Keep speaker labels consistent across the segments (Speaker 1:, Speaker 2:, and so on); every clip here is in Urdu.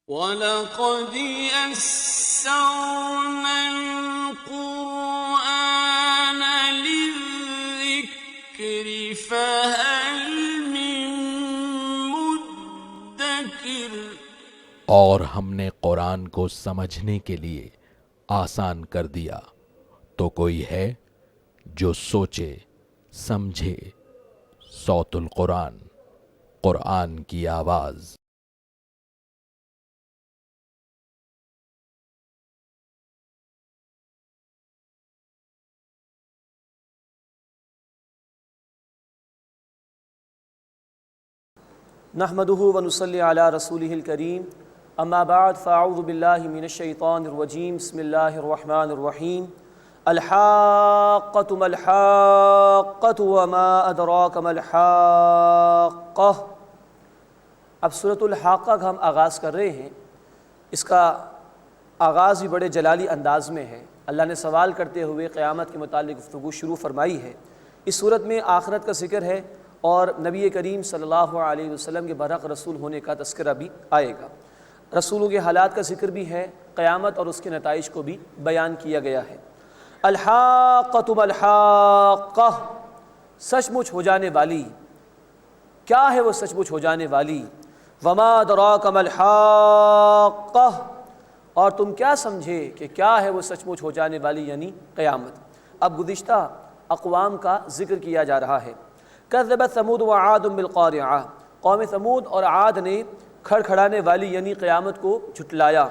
Speaker 1: وَلَقَدْ يَسَّرْنَا الْقُرْآنَ لِلذِّكْرِ فَهَلْ مِن مُّدَّكِرٍ۔
Speaker 2: اور ہم نے قرآن کو سمجھنے کے لیے آسان کر دیا، تو کوئی ہے جو سوچے سمجھے۔ صوت القرآن، قرآن کی آواز۔
Speaker 3: نحمده ونصلي على رسوله الكريم اما بعد فاعوذ بالله من الشيطان الرجيم بسم الله الرحمن الرحيم الحاقة ما الحاقة وما أدراك ما الحاقة۔ اب سورۃ الحاقہ کا ہم آغاز کر رہے ہیں۔ اس کا آغاز بھی بڑے جلالی انداز میں ہے۔ اللہ نے سوال کرتے ہوئے قیامت کے متعلق گفتگو شروع فرمائی ہے۔ اس صورت میں آخرت کا ذکر ہے اور نبی کریم صلی اللہ علیہ وسلم کے برحق رسول ہونے کا تذکرہ بھی آئے گا۔ رسولوں کے حالات کا ذکر بھی ہے، قیامت اور اس کے نتائج کو بھی بیان کیا گیا ہے۔ الحاقۃ ما الحاقہ، سچ مچ ہو جانے والی۔ کیا ہے وہ سچ مچ ہو جانے والی؟ وما ادراک ما الحاقہ، اور تم کیا سمجھے کہ کیا ہے وہ سچ مچ ہو جانے والی یعنی قیامت۔ اب گزشتہ اقوام کا ذکر کیا جا رہا ہے۔ کذبت ثمود وعاد بالقارعہ، قوم ثمود اور عاد نے کھڑکھڑانے والی یعنی قیامت کو جھٹلایا۔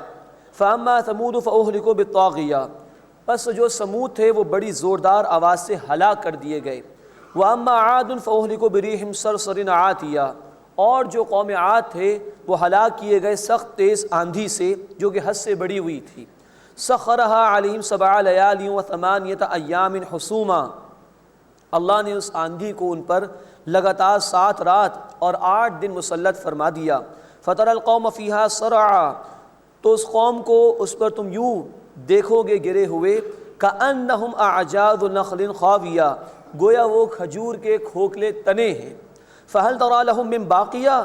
Speaker 3: فاما ثمود فاہلکوا بالطاغیہ، پس جو ثمود تھے وہ بڑی زوردار آواز سے ہلاک کر دیے گئے۔ واما عاد فاہلکوا بريح صرصر عاتیہ، اور جو قوم عاد تھے وہ ہلاک کیے گئے سخت تیز آندھی سے جو کہ حد سے بڑی ہوئی تھی۔ سخرها علیہم 7 لیال و8 ایام حسوما، اللہ نے اس آندھی کو ان پر لگاتار 7 رات اور 8 دن مسلط فرما دیا۔ فَتَرَى الْقَوْمَ فِيهَا صَرْعًا، تو اس قوم کو اس پر تم یوں دیکھو گے گرے ہوئے، كَأَنَّهُمْ أَعْجَازُ نَخْلٍ خَاوِيَةٍ، گویا وہ کھجور کے کھوکھلے تنے ہیں۔ فَهَلْ تَرَى لَهُم مِّن بَاقِيَةٍ،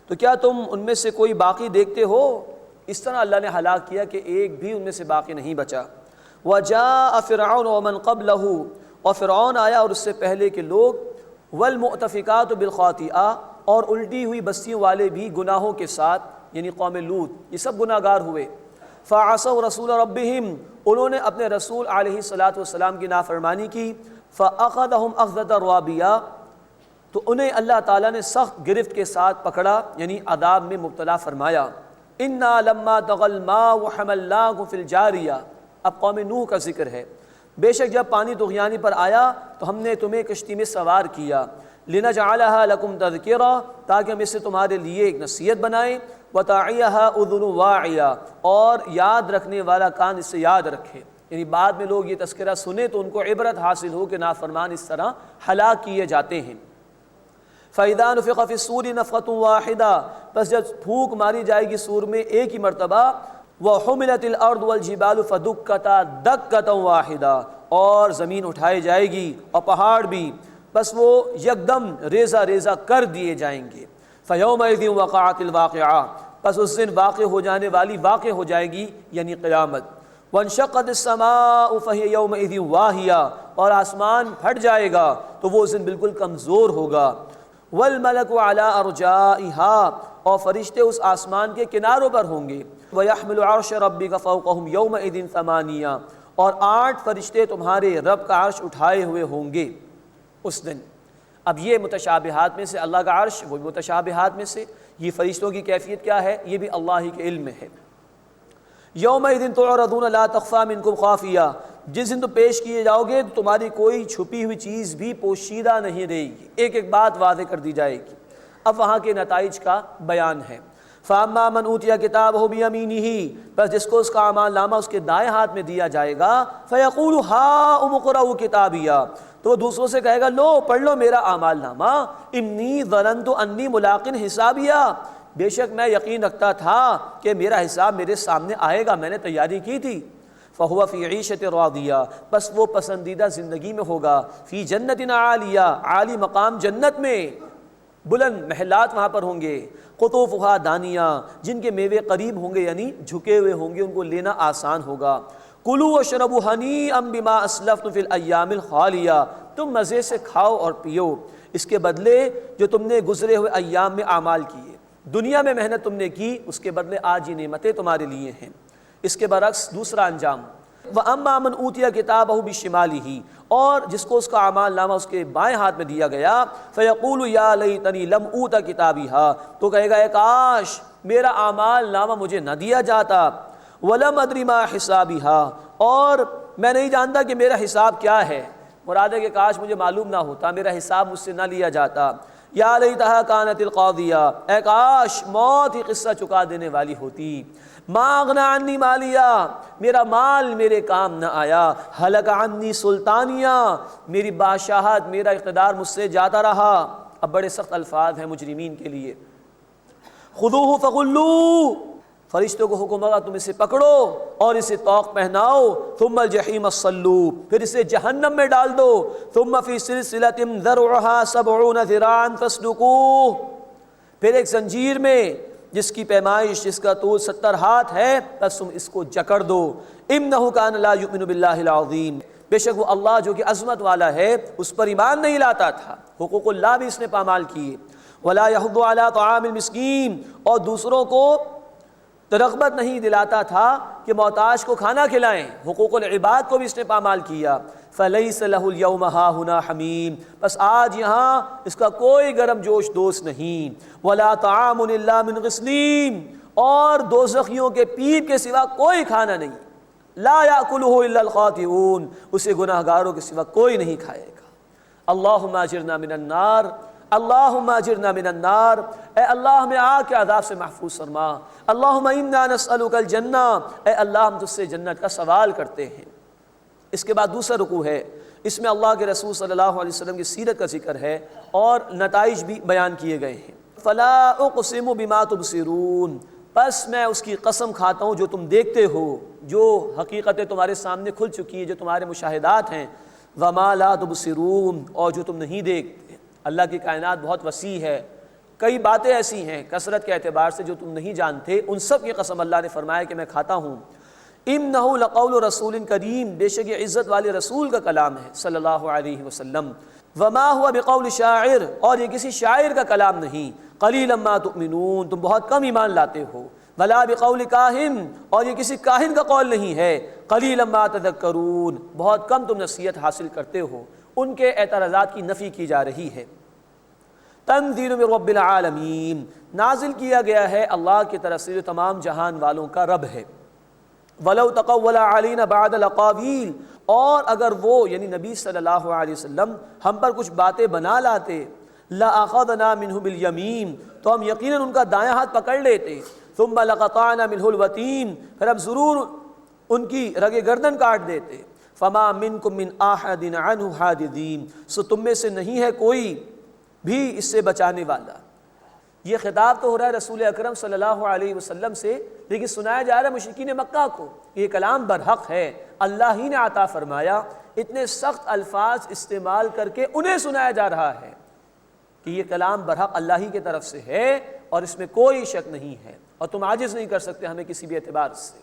Speaker 3: تو کیا تم ان میں سے کوئی باقی دیکھتے ہو؟ اس طرح اللہ نے ہلاک کیا کہ ایک بھی ان میں سے باقی نہیں بچا۔ وَجَاءَ فِرْعَوْنُ وَمَنْ قَبْلَهُ، اور فرعون آیا اور اس سے پہلے کے لوگ، والمؤتفقات بالخاطئہ، اور الٹی ہوئی بستیوں والے بھی گناہوں کے ساتھ یعنی قوم لوط، یہ سب گناہ گار ہوئے۔ فعصوا رسول ربہم، انہوں نے اپنے رسول علیہ السلام کی نافرمانی کی۔ فاخذہم اخذۃ رابیہ، تو انہیں اللہ تعالیٰ نے سخت گرفت کے ساتھ پکڑا یعنی عذاب میں مبتلا فرمایا۔ انا لما طغى الماء وحملناكم في الجاریہ، اب قوم نوح کا ذکر ہے۔ بے شک جب پانی طغیانی پر آیا تو ہم نے تمہیں کشتی میں سوار کیا۔ لنجعلها لکم تذکرہ، تاکہ ہم اسے تمہارے لیے ایک نصیحت بنائیں۔ وتعیها اذن واعیہ، اور یاد رکھنے والا کان اسے یاد رکھے، یعنی بعد میں لوگ یہ تذکرہ سنیں تو ان کو عبرت حاصل ہو کہ نافرمان اس طرح ہلاک کیے جاتے ہیں۔ فَإِذَا نُفِخَ فِي الصُّورِ نَفْخَةٌ وَاحِدَةٌ، بس جب پھونک ماری جائے گی سور میں ایک ہی مرتبہ۔ وَحُمِلَتِ الْأَرْضُ وَالْجِبَالُ فَدُكَّتَا دَكَّةً وَاحِدَةً، اور زمین اٹھائی جائے گی اور پہاڑ بھی، بس وہ یکدم ریزہ ریزہ کر دیے جائیں گے۔ فَيَوْمَئِذٍ وَقَعَتِ الْوَاقِعَةُ، پس اس دن واقع ہو جانے والی واقع ہو جائے گی یعنی قیامت۔ وَانشَقَّتِ السَّمَاءُ فَهِيَ يَوْمَئِذٍ وَاهِيَةٌ، اور آسمان پھٹ جائے گا تو وہ اس دن بالکل کمزور ہوگا۔ وَالْمَلَكُ عَلَىٰ أَرْجَائِهَا، اور فرشتے اس آسمان کے کناروں پر ہوں گے۔ وَيَحْمِلُ عَرْشَ رَبِّكَ فَوْقَهُمْ يَوْمَئِذٍ 8، اور 8 فرشتے تمہارے رب کا عرش اٹھائے ہوئے ہوں گے اس دن۔ اب یہ متشابہات میں سے اللہ کا عرش، وہ متشابہات میں سے یہ فرشتوں کی کیفیت کیا ہے یہ بھی اللہ ہی کے علم میں ہے۔ یومئذ تعرضون لا تخفی منکم خافیہ، جس دن تو پیش کیے جاؤ گے تو تمہاری کوئی چھپی ہوئی چیز بھی پوشیدہ نہیں رہے گی، ایک ایک بات واضح کر دی جائے گی۔ اب وہاں کے نتائج کا بیان ہے۔ فَأَمَّا مَنْ أُوتِيَ كِتَابَهُ بِيَمِينِهِ، بس جس کو اس کا اعمال نامہ اس کے دائیں ہاتھ میں دیا جائے گا۔ فَيَقُولُ هَاؤُمُ اقْرَءُوا كِتَابِيَهْ، تو وہ دوسروں سے کہے گا لو پڑھ لو میرا اعمال نامہ۔ إِنِّي ظَنَنْتُ أَنِّي مُلَاقٍ حِسَابِيَهْ، بے شک میں یقین رکھتا تھا کہ میرا حساب میرے سامنے آئے گا، میں نے تیاری کی تھی۔ فَهُوَ فِي عِيشَةٍ رَاضِيَةٍ، بس وہ پسندیدہ زندگی میں ہوگا۔ فِي جَنَّةٍ عَالِيَةٍ، عالی مقام جنت میں۔ بلند محلات وہاں پر ہوں گے، قطوفہا دانیہ، جن کے میوے قریب ہوں گے یعنی جھکے ہوئے ہوں گے، ان کو لینا آسان ہوگا۔ کلوا واشربوا ہنیئا بما اسلفتم فی الایام الخالیہ، تم مزے سے کھاؤ اور پیو اس کے بدلے جو تم نے گزرے ہوئے ایام میں اعمال کیے، دنیا میں محنت تم نے کی، اس کے بدلے آج یہ نعمتیں تمہارے لیے ہیں۔ اس کے برعکس دوسرا انجام، وَأَمَّا مَنْ أُوتِيَ كِتَابَهُ بِشِمَالِهِ، اور جس کو اس کا اعمال نامہ اس کے بائیں ہاتھ میں دیا گیا، فَيَقُولُ يَا لَيْتَنِي لَمْ أُوتَ كِتَابِهَا، تو کہے گا اے کاش میرا اعمال نامہ مجھے نہ دیا جاتا، وَلَمْ أَدْرِ مَا حِسَابِهَا، اور میں نہیں جانتا کہ میرا حساب کیا ہے، مراد ہے کہ کاش مجھے معلوم نہ ہوتا، میرا حساب مجھ سے نہ لیا جاتا۔ یا لیتہا کانت القاضیہ، اے کاش موت ہی قصہ چکا دینے والی ہوتی۔ ما اغنی عنی مالیہ، میرا مال میرے کام نہ آیا۔ ہلک عنی سلطانیہ، میری بادشاہت میرا اقتدار مجھ سے جاتا رہا۔ اب بڑے سخت الفاظ ہیں مجرمین کے لیے۔ خذوہ فغلوہ، فرشتوں کو حکم ہوگا تم اسے پکڑو اور اسے طوق پہناؤ، ثم الجحیم صلوہ، پھر اسے جہنم میں ڈال دو، ثم فی سلسلۃ ذرعها 70 ذراعا فاسلکوہ، پھر ایک زنجیر میں جس کی پیمائش جس کا طول 70 ہاتھ ہے، بس تم اس کو جکڑ دو۔ انہ کان لا یؤمن باللہ العظیم، بے شک وہ اللہ جو کہ عظمت والا ہے اس پر ایمان نہیں لاتا تھا، حقوق اللہ بھی اس نے پامال کیے۔ ولا یحض علی طعام المسکین، اور دوسروں کو رغبت نہیں دلاتا تھا کہ محتاج کو کھانا کھلائیں، حقوق العباد کو بھی اس نے پامال کیا۔ فلیس لہ اليوم ہاہنا حمیم، بس آج یہاں اس کا کوئی گرم جوش دوست نہیں۔ ولا طعام الا من غسلین، اور دوزخیوں کے پیپ کے سوا کوئی کھانا نہیں۔ لا یاکلہ الا الخاطئون، اسے گناہ گاروں کے سوا کوئی نہیں کھائے گا۔ اللہم اجرنا من النار، اللہم اجرنا من النار، اے اللہ ہمیں آگ کے عذاب سے محفوظ فرما۔ اللہم انا نسألک الجنہ، اے اللہ ہم تجھ سے جنت کا سوال کرتے ہیں۔ اس کے بعد دوسرا رکوع ہے، اس میں اللہ کے رسول صلی اللہ علیہ وسلم کی سیرت کا ذکر ہے اور نتائج بھی بیان کیے گئے ہیں۔ فلا اقسم بما تبصرون، پس میں اس کی قسم کھاتا ہوں جو تم دیکھتے ہو، جو حقیقتیں تمہارے سامنے کھل چکی ہیں، جو تمہارے مشاہدات ہیں۔ وما لا تبصرون، اور جو تم نہیں دیکھتے۔ اللہ کی کائنات بہت وسیع ہے، کئی باتیں ایسی ہیں کثرت کے اعتبار سے جو تم نہیں جانتے، ان سب کی قسم اللہ نے فرمایا کہ میں کھاتا ہوں۔ انہ لقول رسول کریم، بے شک یہ عزت والے رسول کا کلام ہے صلی اللہ علیہ وسلم۔ وما هو بقول شاعر، اور یہ کسی شاعر کا کلام نہیں۔ قلیلا ما تؤمنون، تم بہت کم ایمان لاتے ہو۔ ولا بقول کاہن، اور یہ کسی کاہن کا قول نہیں ہے۔ قلیلا ما تذکرون، بہت کم تم نصیحت حاصل کرتے ہو۔ ان کے اعتراضات کی نفی کی جا رہی ہے۔ تنزیل من رب العالمین، نازل کیا گیا ہے اللہ کی طرف سے جو تمام جہان والوں کا رب ہے۔ وَلَوْ تَقَوَّلَ عَلَيْنَا بَعْدَ الْأَقَاوِيلِ، اور اگر وہ یعنی نبی صلی اللہ علیہ وسلم ہم پر کچھ باتیں بنا لاتے، لَأَخَذْنَا مِنْهُ بِالْيَمِينِ، تو ہم یقیناً ان کا دائیں ہاتھ پکڑ لیتے۔ ثُمَّ لَقَطَعْنَا مِنْهُ الْوَتِينَ، پھر ہم ضرور ان کی رگ گردن کاٹ دیتے۔ فَمَا مِنْكُمْ مِنْ أَحَدٍ عَنْهُ حَاجِزِينَ، سو تم میں سے نہیں ہے کوئی بھی اس سے بچانے والا۔ یہ خطاب تو ہو رہا ہے رسول اکرم صلی اللہ علیہ وسلم سے، لیکن سنایا جا رہا ہے مشرکین مکہ کو۔ یہ کلام برحق ہے، اللہ ہی نے عطا فرمایا، اتنے سخت الفاظ استعمال کر کے انہیں سنایا جا رہا ہے کہ یہ کلام برحق اللہ ہی کی طرف سے ہے اور اس میں کوئی شک نہیں ہے، اور تم عاجز نہیں کر سکتے ہمیں کسی بھی اعتبار سے۔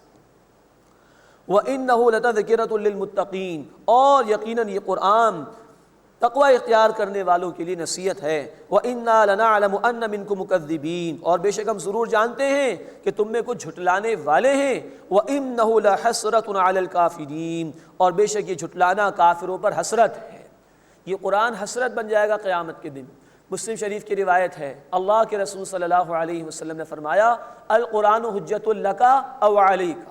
Speaker 3: وَإِنَّهُ لَتَذْكِرَةٌ لِّلْمُتَّقِينَ، اور یقیناً یہ قرآن تقوی اختیار کرنے والوں کے لیے نصیحت ہے۔ وَإِنَّا لَنَعْلَمُ أَنَّ مِنْكُمْ مُكَذِّبِينَ، اور بے شک ہم ضرور جانتے ہیں کہ تم میں کچھ جھٹلانے والے ہیں۔ وَإِنَّهُ لَحَسْرَةٌ عَلَى الْكَافِرِينَ، اور بے شک یہ جھٹلانا کافروں پر حسرت ہے۔ یہ قرآن حسرت بن جائے گا قیامت کے دن۔ مسلم شریف کی روایت ہے، اللہ کے رسول صلی اللہ علیہ وسلم نے فرمایا، القرآن حجت لک او علیک،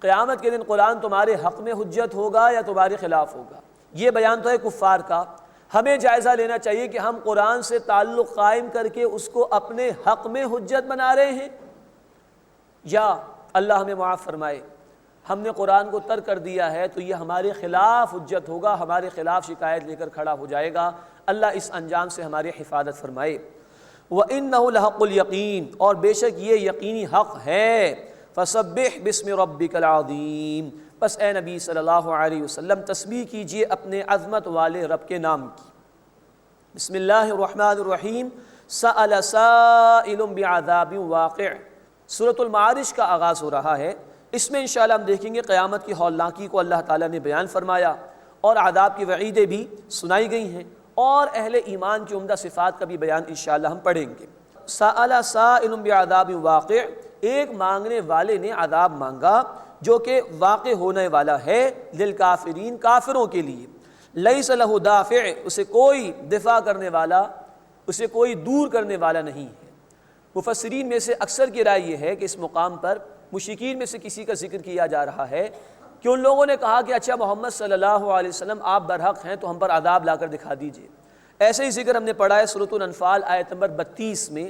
Speaker 3: قیامت کے دن قرآن تمہارے حق میں حجت ہوگا یا تمہارے خلاف ہوگا۔ یہ بیان تو ہے کفار کا، ہمیں جائزہ لینا چاہیے کہ ہم قرآن سے تعلق قائم کر کے اس کو اپنے حق میں حجت بنا رہے ہیں، یا اللہ ہمیں معاف فرمائے ہم نے قرآن کو ترک کر دیا ہے تو یہ ہمارے خلاف حجت ہوگا، ہمارے خلاف شکایت لے کر کھڑا ہو جائے گا۔ اللہ اس انجام سے ہماری حفاظت فرمائے۔ وَإِنَّهُ لَحَقُّ الْيَقِينَ، اور بے شک یہ یقینی حق ہے۔ فَسَبِّحْ بِاسْمِ رَبِّكَ الْعَظِيمِ، بس اے نبی صلی اللہ علیہ وسلم تسبیح کیجئے اپنے عظمت والے رب کے نام کی۔ بسم اللہ الرحمن الرحیم سأل سائل بعذاب واقع۔ سورۃ المعارج کا آغاز ہو رہا ہے۔ اس میں انشاءاللہ ہم دیکھیں گے قیامت کی ہولناکی کو اللہ تعالیٰ نے بیان فرمایا اور عذاب کی وعیدیں بھی سنائی گئی ہیں، اور اہل ایمان کی عمدہ صفات کا بھی بیان انشاءاللہ ہم پڑھیں گے۔ سأل سائل بعذاب واقع، ایک مانگنے والے نے عذاب مانگا جو کہ واقع ہونے والا ہے، للکافرین، کافروں کے لیے، لیس لہ دافع، اسے کوئی دفاع کرنے والا، اسے کوئی دور کرنے والا نہیں ہے۔ مفسرین میں سے اکثر کی رائے یہ ہے کہ اس مقام پر مشرکین میں سے کسی کا ذکر کیا جا رہا ہے کہ ان لوگوں نے کہا کہ اچھا محمد صلی اللہ علیہ وسلم آپ برحق ہیں تو ہم پر عذاب لا کر دکھا دیجئے۔ ایسے ہی ذکر ہم نے پڑھا ہے سورۃ الانفال آیت نمبر 32 میں،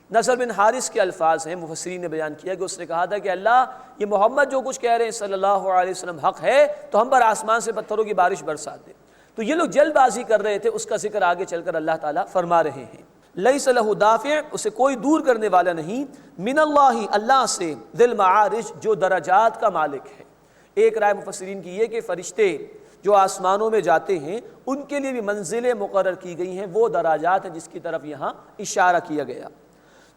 Speaker 3: نصر بن حارث کے الفاظ ہیں، مفسرین نے بیان کیا کہ اس نے کہا تھا کہ اللہ یہ محمد جو کچھ کہہ رہے ہیں صلی اللہ علیہ وسلم حق ہے تو ہم پر آسمان سے پتھروں کی بارش برسا دے۔ تو یہ لوگ جلد بازی کر رہے تھے، اس کا ذکر آگے چل کر اللہ تعالیٰ فرما رہے ہیں، لیس لہ دافع، اسے کوئی دور کرنے والا نہیں، من اللہ، اللہ سے، ذی المعارج، جو درجات کا مالک ہے۔ ایک رائے مفسرین کی یہ کہ فرشتے جو آسمانوں میں جاتے ہیں ان کے لیے بھی منزلیں مقرر کی گئی ہیں، وہ درجات ہیں جس کی طرف یہاں اشارہ کیا گیا۔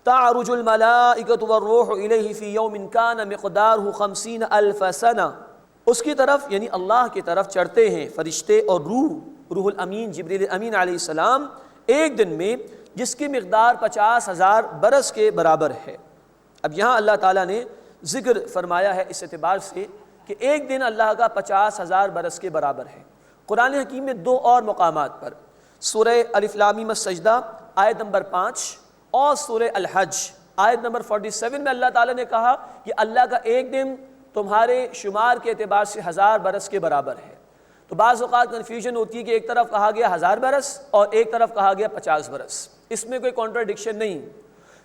Speaker 3: تعرج الملائکۃ والروح الیہ فی یوم کان مقدارہ 50,000 سنہ، اس کی طرف یعنی اللہ کی طرف چڑھتے ہیں فرشتے اور روح الامین جبریل امین علیہ السلام ایک دن میں جس کی مقدار 50,000 برس کے برابر ہے۔ اب یہاں اللہ تعالیٰ نے ذکر فرمایا ہے اس اعتبار سے کہ ایک دن اللہ کا 50,000 برس کے برابر ہے۔ قرآن حکیم میں دو اور مقامات پر، سورہ الف لام میم السجدہ آیت نمبر 5 اور سورہ الحج آیت نمبر 47 میں اللہ تعالیٰ نے کہا کہ اللہ کا ایک دن تمہارے شمار کے اعتبار سے 1000 برس کے برابر ہے۔ تو بعض اوقات کنفیوژن ہوتی ہے کہ ایک طرف کہا گیا 1000 برس اور ایک طرف کہا گیا 50 برس، اس میں کوئی کانٹراڈکشن نہیں۔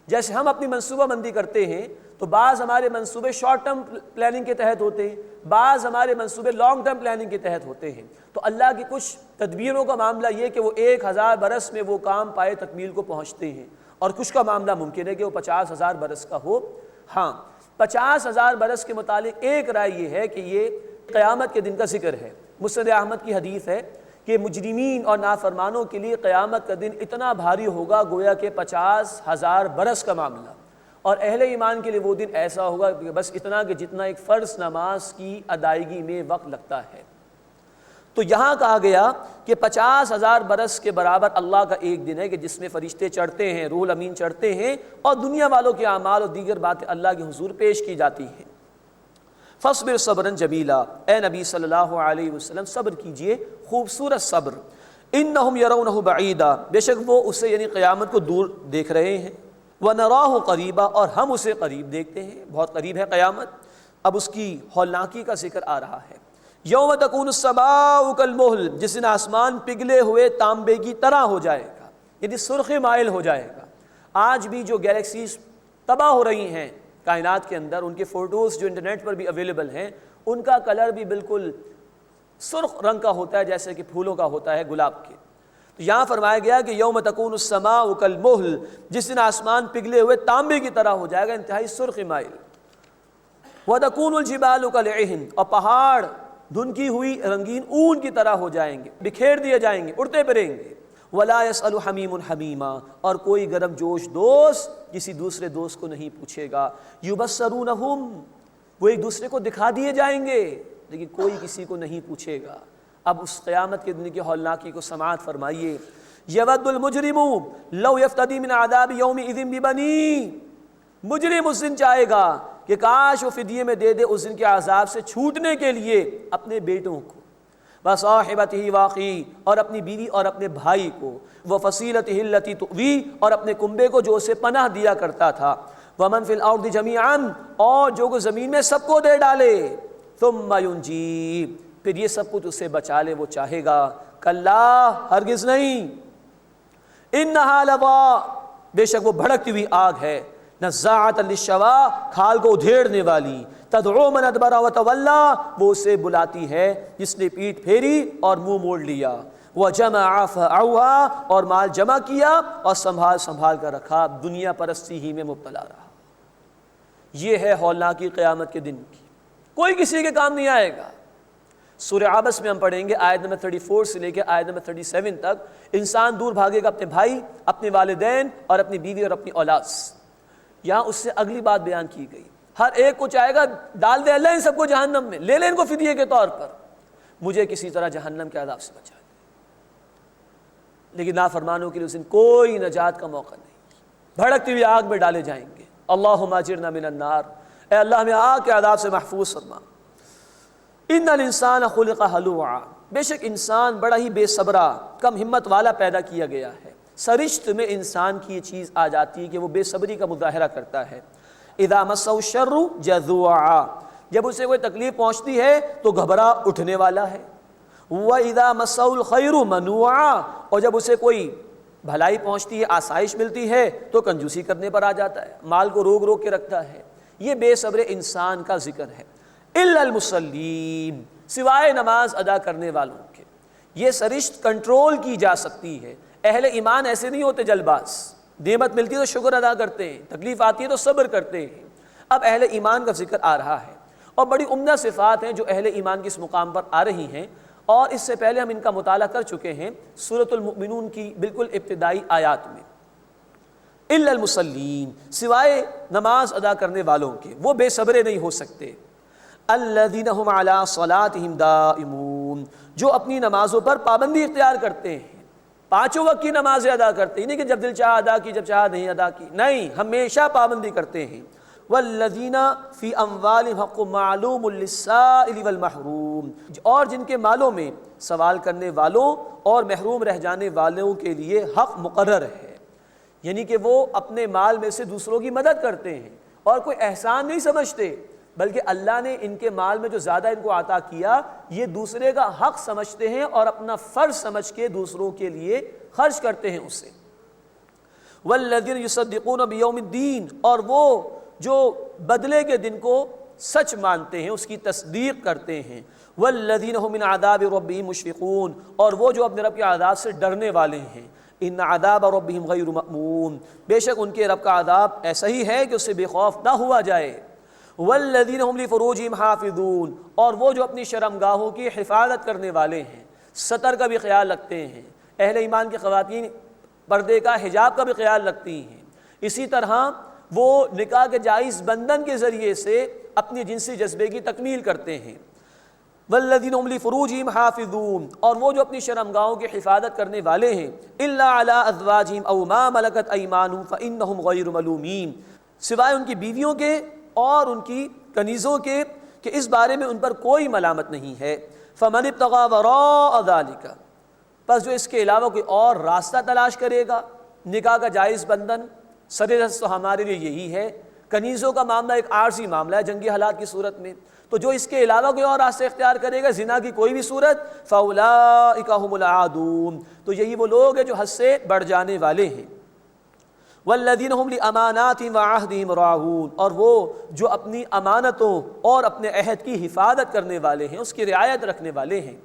Speaker 3: جیسے ہم اپنی منصوبہ بندی کرتے ہیں تو بعض ہمارے منصوبے شارٹ ٹرم پلاننگ کے تحت ہوتے ہیں، بعض ہمارے منصوبے لانگ ٹرم پلاننگ کے تحت ہوتے ہیں۔ تو اللہ کی کچھ تدبیروں کا معاملہ یہ کہ وہ 1000 برس میں وہ کام پائے تکمیل کو پہنچتے ہیں، اور کچھ کا معاملہ ممکن ہے کہ وہ 50,000 برس کا ہو۔ ہاں 50,000 برس کے متعلق ایک رائے یہ ہے کہ یہ قیامت کے دن کا ذکر ہے۔ مسند احمد کی حدیث ہے کہ مجرمین اور نافرمانوں کے لیے قیامت کا دن اتنا بھاری ہوگا گویا کہ 50,000 برس کا معاملہ، اور اہل ایمان کے لیے وہ دن ایسا ہوگا کہ بس اتنا کہ جتنا ایک فرض نماز کی ادائیگی میں وقت لگتا ہے۔ تو یہاں کہا گیا کہ 50,000 برس کے برابر اللہ کا ایک دن ہے کہ جس میں فرشتے چڑھتے ہیں، روح الامین چڑھتے ہیں، اور دنیا والوں کے اعمال اور دیگر باتیں اللہ کے حضور پیش کی جاتی ہیں۔ فاصبر صبرا جمیلا، اے نبی صلی اللہ علیہ وسلم صبر کیجئے خوبصورت صبر۔ انہم یرونہ بعیدا، بے شک وہ اسے یعنی قیامت کو دور دیکھ رہے ہیں، ونراہ قریبا، اور ہم اسے قریب دیکھتے ہیں، بہت قریب ہے قیامت۔ اب اس کی ہولناکی کا ذکر آ رہا ہے۔ یوم تکون السماء کالمہل، جس دن آسمان پگھلے ہوئے تانبے کی طرح ہو جائے گا، یعنی سرخ مائل ہو جائے گا۔ آج بھی جو گیلیکسیز تباہ ہو رہی ہیں کائنات کے اندر، ان کے فوٹوز جو انٹرنیٹ پر بھی اویلیبل ہیں، ان کا کلر بھی بالکل سرخ رنگ کا ہوتا ہے جیسے کہ پھولوں کا ہوتا ہے گلاب کے۔ تو یہاں فرمایا گیا کہ یوم تکون السماء کالمہل، جس دن آسمان پگھلے ہوئے تانبے کی طرح ہو جائے گا، انتہائی سرخ مائل۔ وتکون الجبال کالعہن، اور پہاڑ دھنکی ہوئی رنگین اون کی طرح ہو جائیں گے، بکھیر دیے جائیں گے، اڑتے پھریں گے۔ ولا يسأل حمیم حمیما، اور کوئی گرم جوش دوست کسی دوسرے دوست کو نہیں پوچھے گا۔ یبصرونہم، وہ ایک دوسرے کو دکھا دیے جائیں گے لیکن کوئی کسی کو نہیں پوچھے گا۔ اب اس قیامت کے دن کی ہولناکی کو سماعت فرمائیے۔ یود المجرم لو یفتدی من عذاب یومئذ ببنیہ، مجرم اس دن چاہے گا کہ کاش وہ فدیے میں دے دے اس دن کے عذاب سے چھوٹنے کے لیے اپنے بیٹوں کو، وصاحبتہ واخی، اور اپنی بیوی اور اپنے بھائی کو، وفصیلتہ التی تؤوی، اور اپنے کنبے کو جو اسے پناہ دیا کرتا تھا، ومن فی الارض جمیعا، اور جو کو زمین میں سب کو دے ڈالے، ثم ینجی، پھر یہ سب کچھ اسے بچا لے وہ چاہے گا۔ کلا، ہرگز نہیں، انہا لظیٰ، بے شک وہ بھڑکتی ہوئی آگ ہے، نزاعۃ للشوا، کھال کو ادھیڑنے والی، تدعو من ادبر وتولی، وہ اسے بلاتی ہے جس نے پیٹھ پھیری اور منہ موڑ لیا، وجمع فأوعى، اور مال جمع کیا اور سنبھال کر رکھا، دنیا پرستی ہی میں مبتلا رہا۔ یہ ہے ہولناکی قیامت کے دن کی، کوئی کسی کے کام نہیں آئے گا۔ سورہ عبس میں ہم پڑھیں گے آیت نمبر 34 سے لے کے آیت نمبر 37 تک، انسان دور بھاگے گا اپنے بھائی، اپنے والدین اور اپنی بیوی اور اپنی اولاد سے۔ یہاں اس سے اگلی بات بیان کی گئی، ہر ایک کو چاہے گا ڈال دے اللہ ان سب کو جہنم میں، لے لے ان کو فدیے کے طور پر، مجھے کسی طرح جہنم کے عذاب سے بچا دے۔ لیکن نافرمانوں کے لیے اس دن کوئی نجات کا موقع نہیں، بھڑکتی ہوئی آگ میں ڈالے جائیں گے۔ اللہم اجرنا من النار، اے اللہ ہمیں آگ کے عذاب سے محفوظ فرما۔ ان الانسان خلق ہلوعا، بے شک انسان بڑا ہی بے صبرا، کم ہمت والا پیدا کیا گیا ہے۔ سرشت میں انسان کی یہ چیز آ جاتی ہے کہ وہ بے صبری کا مظاہرہ کرتا ہے۔ اذا مسہ الشر جزوعا، جب اسے کوئی تکلیف پہنچتی ہے تو گھبرا اٹھنے والا ہے۔ وَإِذَا مَسَّهُ الْخَيْرُ مَنُوعًا، اور جب اسے کوئی بھلائی پہنچتی ہے، آسائش ملتی ہے تو کنجوسی کرنے پر آ جاتا ہے، مال کو روک روک کے رکھتا ہے۔ یہ بے صبر انسان کا ذکر ہے۔ إِلَّا الْمُصَلِّينَ، سوائے نماز ادا کرنے والوں کے۔ یہ سرشت کنٹرول کی جا سکتی ہے۔ اہل ایمان ایسے نہیں ہوتے جلد باز، نعمت ملتی ہے تو شکر ادا کرتے ہیں، تکلیف آتی ہے تو صبر کرتے ہیں۔ اب اہل ایمان کا ذکر آ رہا ہے، اور بڑی عمدہ صفات ہیں جو اہل ایمان کے اس مقام پر آ رہی ہیں، اور اس سے پہلے ہم ان کا مطالعہ کر چکے ہیں سورۃ المؤمنون کی بالکل ابتدائی آیات میں۔ الا المصلین، سوائے نماز ادا کرنے والوں کے، وہ بے صبرے نہیں ہو سکتے۔ الذین هم علی صلاتهم دائمون، جو اپنی نمازوں پر پابندی اختیار کرتے ہیں، پانچوں وقت کی نمازیں ادا کرتے ہیں، نہیں کہ جب دل چاہا ادا کی، جب چاہا نہیں ادا کی، نہیں، ہمیشہ پابندی کرتے ہیں۔ والذین فی اموالہم حق معلوم للسائل والمحروم، اور جن کے مالوں میں سوال کرنے والوں اور محروم رہ جانے والوں کے لیے حق مقرر ہے، یعنی کہ وہ اپنے مال میں سے دوسروں کی مدد کرتے ہیں اور کوئی احسان نہیں سمجھتے، بلکہ اللہ نے ان کے مال میں جو زیادہ ان کو عطا کیا یہ دوسرے کا حق سمجھتے ہیں اور اپنا فرض سمجھ کے دوسروں کے لیے خرچ کرتے ہیں اسے۔ والذین یصدقون بیوم الدین، اور وہ جو بدلے کے دن کو سچ مانتے ہیں، اس کی تصدیق کرتے ہیں۔ والذین هم من عذاب ربهم مشفقون، اور وہ جو اپنے رب کے عذاب سے ڈرنے والے ہیں۔ ان عذاب ربهم غیر مأمون، بے شک ان کے رب کا عذاب ایسا ہی ہے کہ اس سے بے خوف نہ ہوا جائے۔ والذین هم لفروجهم حافظون، اور وہ جو اپنی شرمگاہوں کی حفاظت کرنے والے ہیں، ستر کا بھی خیال رکھتے ہیں۔ اہل ایمان کی خواتین پردے کا، حجاب کا بھی خیال رکھتی ہیں۔ اسی طرح وہ نکاح کے جائز بندھن کے ذریعے سے اپنی جنسی جذبے کی تکمیل کرتے ہیں۔ والذین هم لفروجهم حافظون، اور وہ جو اپنی شرمگاہوں کی حفاظت کرنے والے ہیں۔ الا علی ازواجہم او ما ملکت ایمانہم فانہم غیر ملومین، سوائے ان کی بیویوں کے اور ان کی کنیزوں کے کہ اس بارے میں ان پر کوئی ملامت نہیں ہے۔ فمن ابتغى وراء ذلک، پس جو اس کے علاوہ کوئی اور راستہ تلاش کرے گا، نکاح کا جائز بندھن سررست تو ہمارے لیے یہی ہے، کنیزوں کا معاملہ ایک عارضی معاملہ ہے جنگی حالات کی صورت میں، تو جو اس کے علاوہ کوئی اور راستہ اختیار کرے گا، زنا کی کوئی بھی صورت، فاولئک هم العادون، تو یہی وہ لوگ ہیں جو حد سے بڑھ جانے والے ہیں۔ والذین هم لاماناتہم وعہدہم راعون، اور وہ جو اپنی امانتوں اور اپنے عہد کی حفاظت کرنے والے ہیں، اس کی رعایت رکھنے والے ہیں۔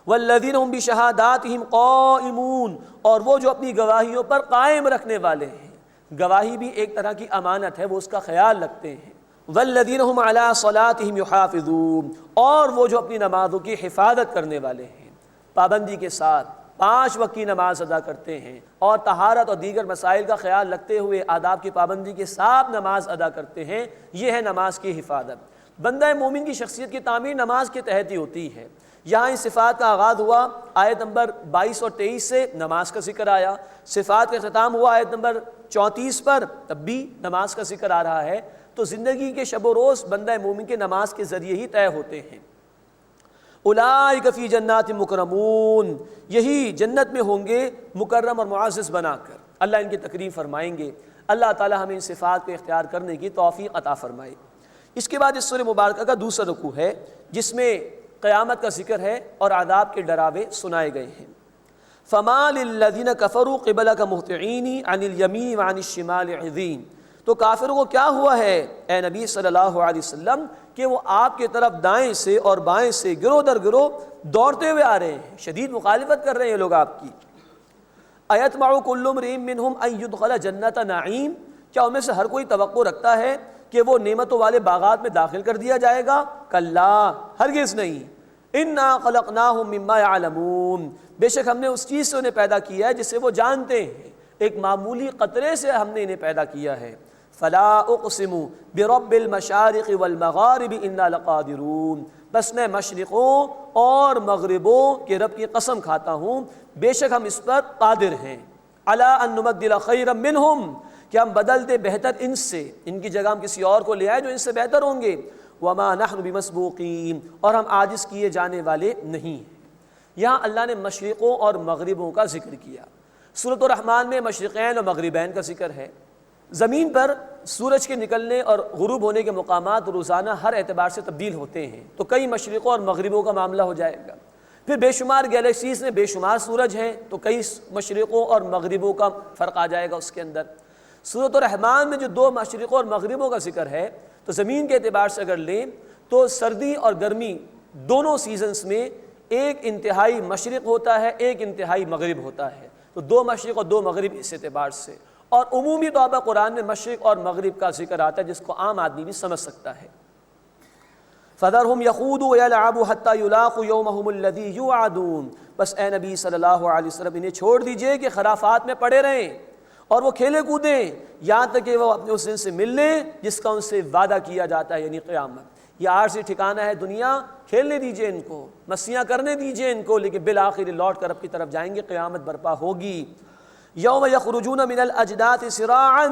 Speaker 3: والذین هم بشہاداتہم قائمون، اور وہ جو اپنی گواہیوں پر قائم رکھنے والے ہیں، گواہی بھی ایک طرح کی امانت ہے، وہ اس کا خیال رکھتے ہیں۔ والذین هم علی صلاتہم یحافظون، اور وہ جو اپنی نمازوں کی حفاظت کرنے والے ہیں، پابندی کے ساتھ 5 وقت کی نماز ادا کرتے ہیں اور طہارت اور دیگر مسائل کا خیال رکھتے ہوئے آداب کی پابندی کے ساتھ نماز ادا کرتے ہیں، یہ ہے نماز کی حفاظت۔ بندہ مومن کی شخصیت کی تعمیر نماز کے تحت ہی ہوتی ہے۔ یہاں ان صفات کا آغاز ہوا آیت نمبر 22 اور 23 سے، نماز کا ذکر آیا، صفات کا اختتام ہوا آیت نمبر 34 پر، تب بھی نماز کا ذکر آ رہا ہے۔ تو زندگی کے شب و روز بندہ مومن کے نماز کے ذریعے ہی طے ہوتے ہیں۔ اولئک فی جنات مکرمون، یہی جنت میں ہوں گے مکرم اور معزز بنا کر، اللہ ان کی تکریم فرمائیں گے۔ اللہ تعالی ہمیں ان صفات کو اختیار کرنے کی توفیق عطا فرمائے۔ اس کے بعد اس سورہ مبارکہ کا دوسرا رکوع ہے جس میں قیامت کا ذکر ہے اور عذاب کے ڈراوے سنائے گئے ہیں۔ فما للذین کفروا قبلک مہطعین عن الیمین وعن الشمال عظیم، تو کافروں کو کیا ہوا ہے اے نبی صلی اللہ علیہ وسلم کہ وہ آپ کے طرف دائیں سے اور بائیں سے گروہ در گروہ دوڑتے ہوئے آ رہے ہیں، شدید مخالفت کر رہے ہیں لوگ آپ کی۔ ایطمع کل امرئ منہم ان یدخل جنت نعیم، کیا ان میں سے ہر کوئی توقع رکھتا ہے کہ وہ نعمتوں والے باغات میں داخل کر دیا جائے گا؟ کلا، ہرگز نہیں۔ انا خلقناہم مما یعلمون، بے شک ہم نے اس چیز سے انہیں پیدا کیا ہے جسے وہ جانتے ہیں، ایک معمولی قطرے سے ہم نے انہیں پیدا کیا ہے۔ فلا اقسم برب المشارق والمغارب انا لقادرون، بس میں مشرقوں اور مغربوں کے رب کی قسم کھاتا ہوں، بے شک ہم اس پر قادر ہیں۔ علی ان نبدل خیرا منہم، کہ ہم بدل دیں بہتر ان سے، ان کی جگہ ہم کسی اور کو لے آئے جو ان سے بہتر ہوں گے۔ وما نحن بمسبوقین، اور ہم عاجز کیے جانے والے نہیں ہیں۔ یہاں اللہ نے مشرقوں اور مغربوں کا ذکر کیا۔ سورۃ الرحمن میں مشرقین اور مغربین کا ذکر ہے۔ زمین پر سورج کے نکلنے اور غروب ہونے کے مقامات روزانہ ہر اعتبار سے تبدیل ہوتے ہیں، تو کئی مشرقوں اور مغربوں کا معاملہ ہو جائے گا۔ پھر بے شمار گیلیکسیز میں بے شمار سورج ہیں، تو کئی مشرقوں اور مغربوں کا فرق آ جائے گا اس کے اندر۔ سورۃ الرحمن میں جو 2 مشرقوں اور مغربوں کا ذکر ہے، تو زمین کے اعتبار سے اگر لیں تو سردی اور گرمی دونوں سیزنز میں ایک انتہائی مشرق ہوتا ہے، ایک انتہائی مغرب ہوتا ہے، تو 2 مشرق اور 2 مغرب اس اعتبار سے۔ اور عمومی طور پر قرآن میں مشرق اور مغرب کا ذکر آتا ہے جس کو عام آدمی بھی سمجھ سکتا ہے۔ فَذَرْهُمْ يَخُوضُوا وَيَلْعَبُوا حَتَّى يُلَاقُوا يَوْمَهُمُ الَّذِي يُوعَدُونَ، بس اے نبی صلی اللہ علیہ وسلم انہیں چھوڑ دیجئے کہ خرافات میں پڑے رہیں اور وہ کھیلے کودیں یہاں تک کہ وہ اپنے اس دن سے مل لیں جس کا ان سے وعدہ کیا جاتا ہے، یعنی قیامت۔ یہ عارضی ٹھکانہ ہے دنیا، کھیلنے دیجئے ان کو، مسیاں کرنے دیجئے ان کو، لیکن بالآخر لوٹ کر رب کی طرف جائیں گے، قیامت برپا ہوگی۔ یوم یخرجون من الاجداث سراعا،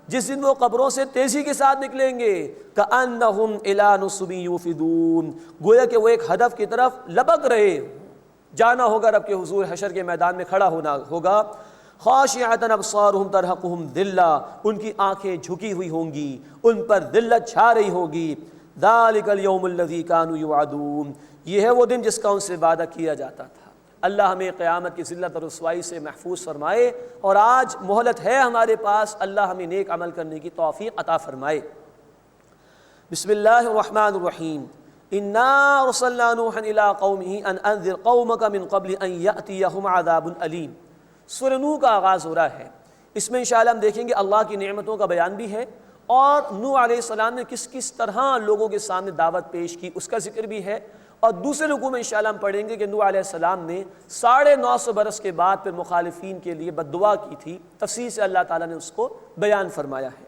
Speaker 3: جس دن وہ قبروں سے تیزی کے ساتھ نکلیں گے، کأنہم الی نصب یوفدون، گویا کہ وہ ایک ہدف کی طرف لپک رہے، جانا ہوگا رب کے حضور، حشر کے میدان میں کھڑا ہونا ہوگا۔ خاشعۃ ابصارہم ترہقہم ذلہ، ان کی آنکھیں جھکی ہوئی ہوں گی، ان پر ذلت چھا رہی ہوگی۔ ذالک الیوم الذی کانوا یوعدون، یہ ہے وہ دن جس کا ان سے وعدہ کیا جاتا تھا۔ اللہ ہمیں قیامت کی ذلت اور رسوائی سے محفوظ فرمائے، اور آج مہلت ہے ہمارے پاس، اللہ ہمیں نیک عمل کرنے کی توفیق عطا فرمائے۔ بسم اللہ الرحمن الرحیم۔ انا ارسلنا نوحا الی قومہ ان انذر قومک من قبل ان یأتیہم عذاب علیم۔ سورہ نوح کا آغاز ہو رہا ہے، اس میں انشاءاللہ ہم دیکھیں گے اللہ کی نعمتوں کا بیان بھی ہے، اور نوح علیہ السلام نے کس کس طرح لوگوں کے سامنے دعوت پیش کی اس کا ذکر بھی ہے، اور دوسرے رکوع میں انشاءاللہ ہم پڑھیں گے کہ نوح علیہ السلام نے 950 برس کے بعد پھر مخالفین کے لیے بد دعا کی تھی، تفصیل سے اللہ تعالیٰ نے اس کو بیان فرمایا ہے۔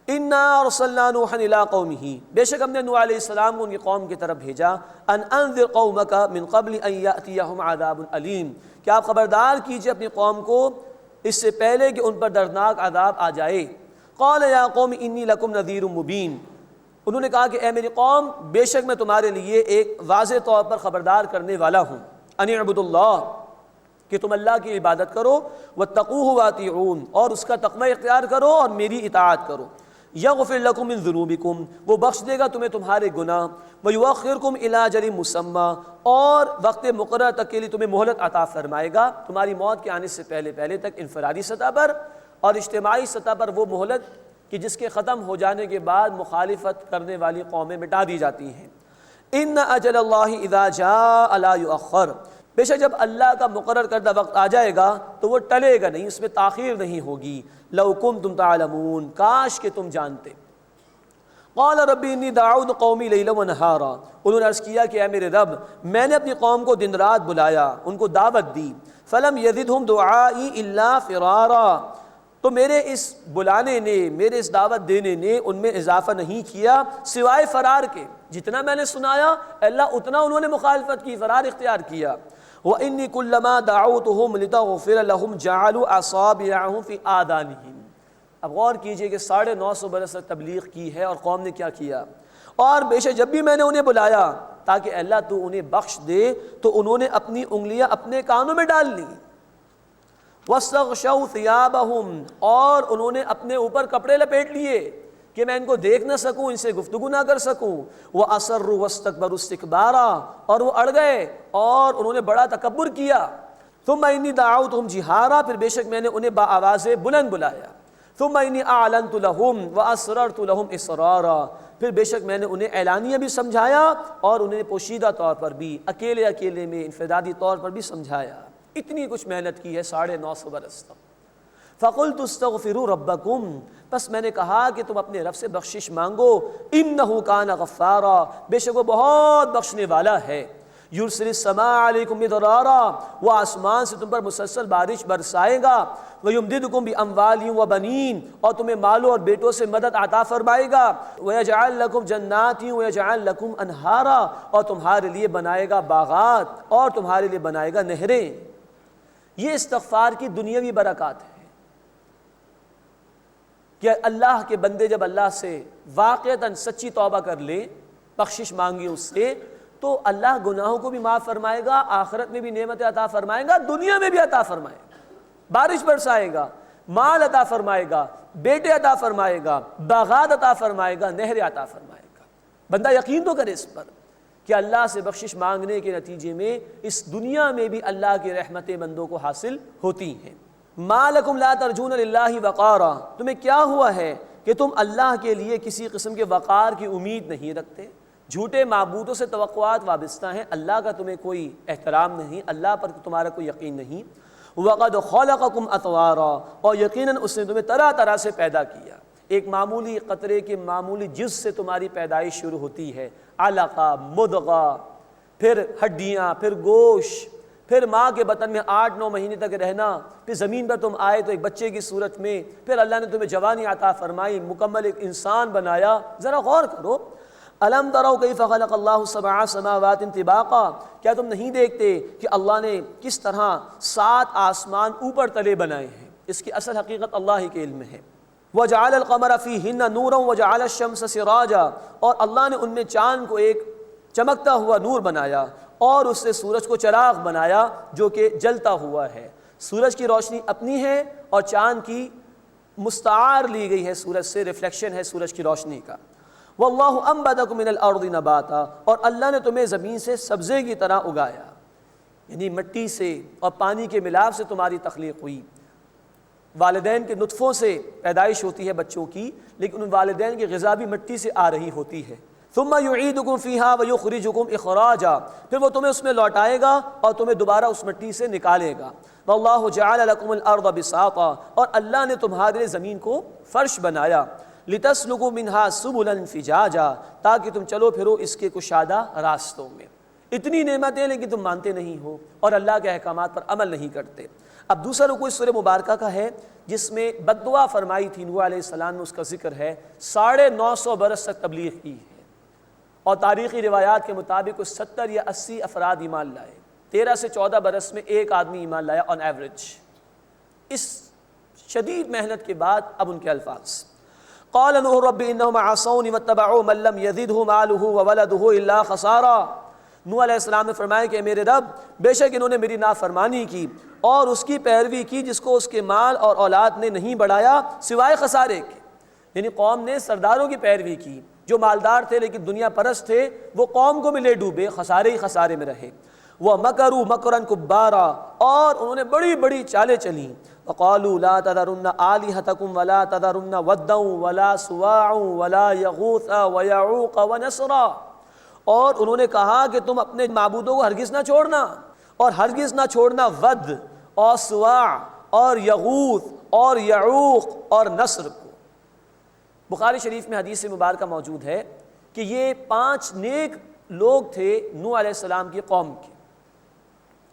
Speaker 3: انا ارسلنا نوحا الی قومہ، بے شک ہم نے نوح علیہ السلام کو ان کی قوم کی طرف بھیجا، ان انذر قومک من قبل ان یأتیہم عذاب علیم، کہ آپ خبردار کیجئے اپنی قوم کو اس سے پہلے کہ ان پر دردناک عذاب آ جائے۔ قال یا قوم انی لکم نذیر مبین، انہوں نے کہا کہ اے میری قوم، بے شک میں تمہارے لیے ایک واضح طور پر خبردار کرنے والا ہوں، ان اعبدوا اللہ، کہ تم اللہ کی عبادت کرو، واتقوہ واطیعون، اور اس کا تقوی اختیار کرو اور میری اطاعت کرو۔ یغفر لکم من ذنوبکم، وہ بخش دے گا تمہیں تمہارے گناہ، ویؤخرکم الی اجل مسمی، اور وقت مقرر تک کے لیے تمہیں مہلت عطا فرمائے گا، تمہاری موت کے آنے سے پہلے پہلے تک، انفرادی سطح پر اور اجتماعی سطح پر وہ مہلت کہ جس کے ختم ہو جانے کے بعد مخالفت کرنے والی قومیں مٹا دی جاتی ہیں۔ ان اجل اللہ اذا جاء لا یؤخر، بے شک جب اللہ کا مقرر کردہ وقت آ جائے گا تو وہ ٹلے گا نہیں، اس میں تاخیر نہیں ہوگی۔ لو کنتم تعلمون، کاش کہ تم جانتے۔ قال رب انی دعوت قومی لیلا ونہارا، انہوں نے عرض کیا کہ اے میرے رب، میں نے اپنی قوم کو دن رات بلایا، ان کو دعوت دی۔ فلم یزدہم دعائی الا فرارا، تو میرے اس بلانے نے، میرے اس دعوت دینے نے ان میں اضافہ نہیں کیا سوائے فرار کے، جتنا میں نے سنایا اللہ اتنا انہوں نے مخالفت کی، فرار اختیار کیا۔ وَإِنِّي كُلَّمَا دَعَوْتُهُمْ لِتَغْفِرَ لَهُمْ جَعَلُوا أَصَابِعَهُمْ فِي آذَانِهِمْ۔ اب غور کیجئے کہ 950 برس تبلیغ کی ہے اور قوم نے کیا کیا، اور بے شک جب بھی میں نے انہیں بلایا تاکہ اللہ تو انہیں بخش دے تو انہوں نے اپنی انگلیاں اپنے کانوں میں ڈال لی۔ وَاسْتَغْشَوْا ثِيَابَهُمْ، اور انہوں نے اپنے اوپر کپڑے لپیٹ لیے کہ میں ان کو دیکھ نہ سکوں، ان سے گفتگو نہ کر سکوں۔ وَأَصَرُّوا وَاسْتَكْبَرُوا اسْتِكْبَارًا، اور وہ اڑ گئے اور انہوں نے بڑا تکبر کیا۔ ثُمَّ إِنِّي دَعَوْتُهُمْ جِهَارًا، پھر بے شک میں نے انہیں بآواز بلند بلایا۔ ثُمَّ إِنِّي أَعْلَنْتُ لَهُمْ وَأَسْرَرْتُ لَهُمْ إِسْرَارًا، پھر بے شک میں نے انہیں اعلانیہ بھی سمجھایا اور انہیں پوشیدہ طور پر بھی، اکیلے اکیلے میں انفرادی طور پر بھی سمجھایا۔ اتنی کچھ محنت کی ہے 950 برس تک۔ فَقُلْتُ اسْتَغْفِرُوا رَبَّكُمْ، بس میں نے کہا کہ تم اپنے رب سے بخشش مانگو، اِنَّهُ كَانَ غَفَّارًا، بے شک وہ بہت بخشنے والا ہے، یُرْسِلِ السَّمَاءَ عَلَيْكُمْ مِدْرَارًا، وہ آسمان سے تم پر مسلسل بارش برسائے گا، وَيُمْدِدْكُمْ بِأَمْوَالٍ وَبَنِينَ، اور تمہیں مالوں اور بیٹوں سے مدد عطا فرمائے گا، وَيَجْعَلْ لَكُمْ جَنَّاتٍ وَيَجْعَلْ لَكُمْ أَنْهَارًا، اور تمہارے لیے بنائے گا باغات اور تمہارے لیے بنائے گا نہریں۔ یہ استغفار کی دنیاوی برکات ہے کہ اللہ کے بندے جب اللہ سے واقعتاً سچی توبہ کر لیں، بخشش مانگی اس سے، تو اللہ گناہوں کو بھی معاف فرمائے گا، آخرت میں بھی نعمتیں عطا فرمائے گا، دنیا میں بھی عطا فرمائے گا، بارش برسائے گا، مال عطا فرمائے گا، بیٹے عطا فرمائے گا، باغات عطا فرمائے گا، نہر عطا فرمائے گا۔ بندہ یقین تو کرے اس پر کہ اللہ سے بخشش مانگنے کے نتیجے میں اس دنیا میں بھی اللہ کی رحمتیں بندوں کو حاصل ہوتی ہیں۔ مَا لَكُمْ لَا تَرْجُونَ لِلَّهِ وَقَارًا، تمہیں کیا ہوا ہے کہ تم اللہ کے لیے کسی قسم کے وقار کی امید نہیں رکھتے؟ جھوٹے معبودوں سے توقعات وابستہ ہیں، اللہ کا تمہیں کوئی احترام نہیں، اللہ پر تمہارا کوئی یقین نہیں۔ وَقَدْ خَلَقَكُمْ أَطْوَارًا، اور یقیناً اس نے تمہیں طرح طرح سے پیدا کیا، ایک معمولی قطرے کے معمولی جز سے تمہاری پیدائش شروع ہوتی ہے، علقہ، مضغہ، پھر ہڈیاں، پھر گوشت، پھر ماں کے بطن میں 8-9 مہینے تک رہنا، پھر زمین پر تم آئے تو ایک بچے کی صورت میں، پھر اللہ نے تمہیں جوانی عطا فرمائی، مکمل ایک انسان بنایا۔ ذرا غور کرو، الم تروا کیف خلق اللہ 7 سماوات طباقا، کیا تم نہیں دیکھتے کہ اللہ نے کس طرح 7 آسمان اوپر تلے بنائے ہیں؟ اس کی اصل حقیقت اللہ ہی کے علم میں ہے۔ وَجَعَلَ الْقَمَرَ فِيهِنَّ نُورًا وَجَعَلَ الشَّمْسَ سِرَاجًا، اور اللہ نے ان میں چاند کو ایک چمکتا ہوا نور بنایا اور اس سے سورج کو چراغ بنایا جو کہ جلتا ہوا ہے۔ سورج کی روشنی اپنی ہے اور چاند کی مستعار لی گئی ہے، سورج سے ریفلیکشن ہے سورج کی روشنی کا۔ وَاللَّهُ أَنبَتَكُم مِّنَ الْأَرْضِ نَبَاتًا، اور اللہ نے تمہیں زمین سے سبزے کی طرح اگایا، یعنی مٹی سے اور پانی کے ملاپ سے تمہاری تخلیق ہوئی۔ والدین کے نطفوں سے پیدائش ہوتی ہے بچوں کی، لیکن ان والدین کی غذا بھی مٹی سے آ رہی ہوتی ہے۔ ثُمَّ يُعِيدُكُمْ فِيهَا وَيُخْرِجُكُمْ إِخْرَاجًا، پھر وہ تمہیں اس میں لوٹائے گا اور تمہیں دوبارہ اس مٹی سے نکالے گا۔ وَاللَّهُ جَعَلَ لَكُمُ الْأَرْضَ بِسَاطًا، اور اللہ نے تمہارے لیے زمین کو فرش بنایا۔ لِتَسْلُكُوا مِنْهَا سُبُلًا فِجَاجًا، تاکہ تم چلو پھرو اس کے کشادہ راستوں میں۔ اتنی نعمتیں لیکن تم مانتے نہیں ہو اور اللہ کے احکامات پر عمل نہیں کرتے۔ اب دوسرا رکوع اس سورہ مبارکہ کا ہے جس میں بد دعا فرمائی تھی نوح علیہ السلام نے، اس کا ذکر ہے۔ 950 برس تک تبلیغ کی ہے اور تاریخی روایات کے مطابق کچھ 70 یا 80 افراد ایمان لائے، 13 سے 14 برس میں ایک آدمی ایمان لایا آن ایوریج۔ اس شدید محنت کے بعد اب ان کے الفاظ، قال نوح رب انہم عصونی واتبعوا من لم یزدہ مالہ وولدہ الا خسارا۔ نوح علیہ السلام نے فرمایا کہ میرے رب، بے شک انہوں نے میری نافرمانی کی اور اس کی پیروی کی جس کو اس کے مال اور اولاد نے نہیں بڑھایا سوائے خسارے کے۔ یعنی قوم نے سرداروں کی پیروی کی جو مالدار تھے لیکن دنیا پرست تھے، وہ قوم کو بھی لے ڈوبے، خسارے ہی خسارے میں رہے۔ وَمَكَرُوا مَكْرًا كُبَّارًا، اور انہوں نے بڑی بڑی چالیں چلیں۔ وَقَالُوا لَا تَذَرُنَّ آلِهَتَكُمْ وَلَا تَذَرُنَّ وَدًّا وَلَا سُوَاعًا وَلَا يَغُوثَ وَيَعُوقَ وَنَسْرًا، اور انہوں نے کہا کہ تم اپنے معبودوں کو ہرگز نہ چھوڑنا، اور ہرگز نہ چھوڑنا ود اور سواع اور یغوث اور یعوق اور نصر کو۔ بخاری شریف میں حدیث مبارکہ موجود ہے کہ یہ 5 نیک لوگ تھے نوح علیہ السلام کی قوم کے۔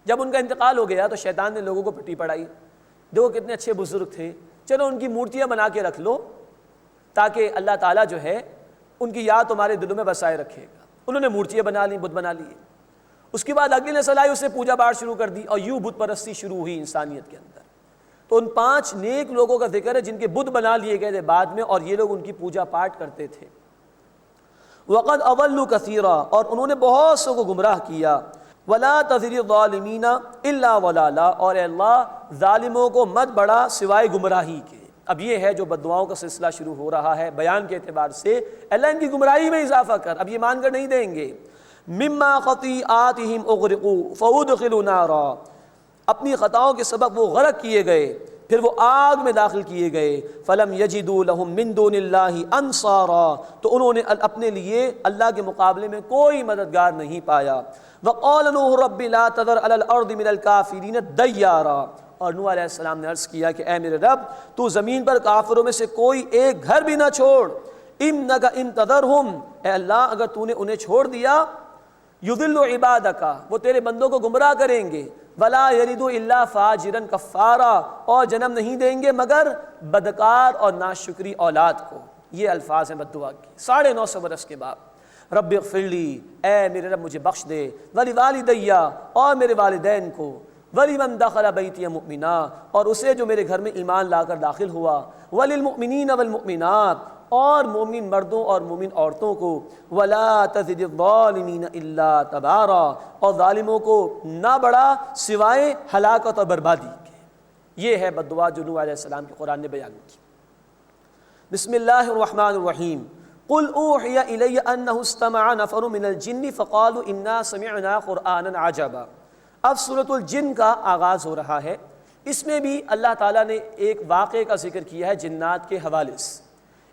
Speaker 3: جب ان کا انتقال ہو گیا تو شیطان نے لوگوں کو پٹی پڑھائی، دیکھو کتنے اچھے بزرگ تھے، چلو ان کی مورتیاں بنا کے رکھ لو تاکہ اللہ تعالیٰ جو ہے ان کی یاد تمہارے دلوں میں بسائے رکھے گا۔ انہوں نے مورتیاں بنا لی، بت بنا لیے۔ اس کے بعد اگلی نسل آئی، اسے پوجا پاٹ شروع کر دی اور یوں بت پرستی شروع ہوئی انسانیت کے اندر۔ تو ان 5 نیک لوگوں کا ذکر ہے جن کے بت بنا لیے گئے تھے بعد میں، اور یہ لوگ ان کی پوجا پاٹ کرتے تھے۔ وَقَدْ أَضَلُّوا كَثِيرًا، اور انہوں نے بہت سو کو گمراہ کیا۔ وَلَا تَزِدِ الظَّالِمِينَ إِلَّا ضَلَالًا، اور اے اللہ ظالموں کو مت بڑھا سوائے گمراہی کے۔ اب یہ ہے جو بد دعاؤں کا سلسلہ شروع ہو رہا ہے بیان کے اعتبار سے، اللہ ان کی گمراہی میں اضافہ کر، اب یہ مان کر نہیں دیں گے۔ مِمَّا خَطِيئَاتِهِمْ أُغْرِقُوا فَأُدْخِلُوا نَارًا، اپنی خطاؤں کے سبب وہ غرق کیے گئے، پھر وہ آگ میں داخل کیے گئے۔ فَلَمْ يَجِدُوا لَهُم مِّن دُونِ اللَّهِ أَنصَارًا، تو انہوں نے اپنے لیے اللہ کے مقابلے میں کوئی مددگار نہیں پایا۔ وَقَالَ نُوحٌ رَبِّ لَا تَذَرْ عَلَى الْأَرْضِ مِنَ الْكَافِرِينَ دَيَّارًا، اور نوح علیہ السلام نے عرض کیا کہ اے میرے رب تو زمین پر کافروں میں سے کوئی ایک گھر بھی نہ چھوڑ، انک ان تذرہم، اے اللہ اگر تو نے انہیں چھوڑ دیا، یضلوا عبادک، وہ تیرے بندوں کو گمراہ کریں گے، ولا یلدوا الا فاجرا کفارا، اور جنم نہیں دیں گے مگر بدکار اور ناشکری اولاد کو۔ یہ الفاظ ہیں بد دعا کی 950 برس کے بعد۔ رب اغفر لی، اے میرے رب مجھے بخش دے، ولوالدی، اور میرے والدین کو، ولمن دخل بیتی مؤمنا، اور اسے جو میرے گھر میں ایمان لا کر داخل ہوا، وللمؤمنین والمؤمنات، اور مومن مردوں اور مومن عورتوں کو، ولا تزد الظالمین الا تبارا، اور ظالموں کو نہ بڑھا سوائے ہلاکت اور بربادی کے۔ یہ ہے بد دعا جو نوح علیہ السلام کے قرآن نے بیان کی۔ بسم اللہ الرحمن الرحیم، قل اوحی الی انہ استمع نفر من الجن فقالوا انا سمعنا قرآنا عجبا۔ اب سورۃ الجن کا آغاز ہو رہا ہے، اس میں بھی اللہ تعالیٰ نے ایک واقعے کا ذکر کیا ہے جنات کے حوالے سے۔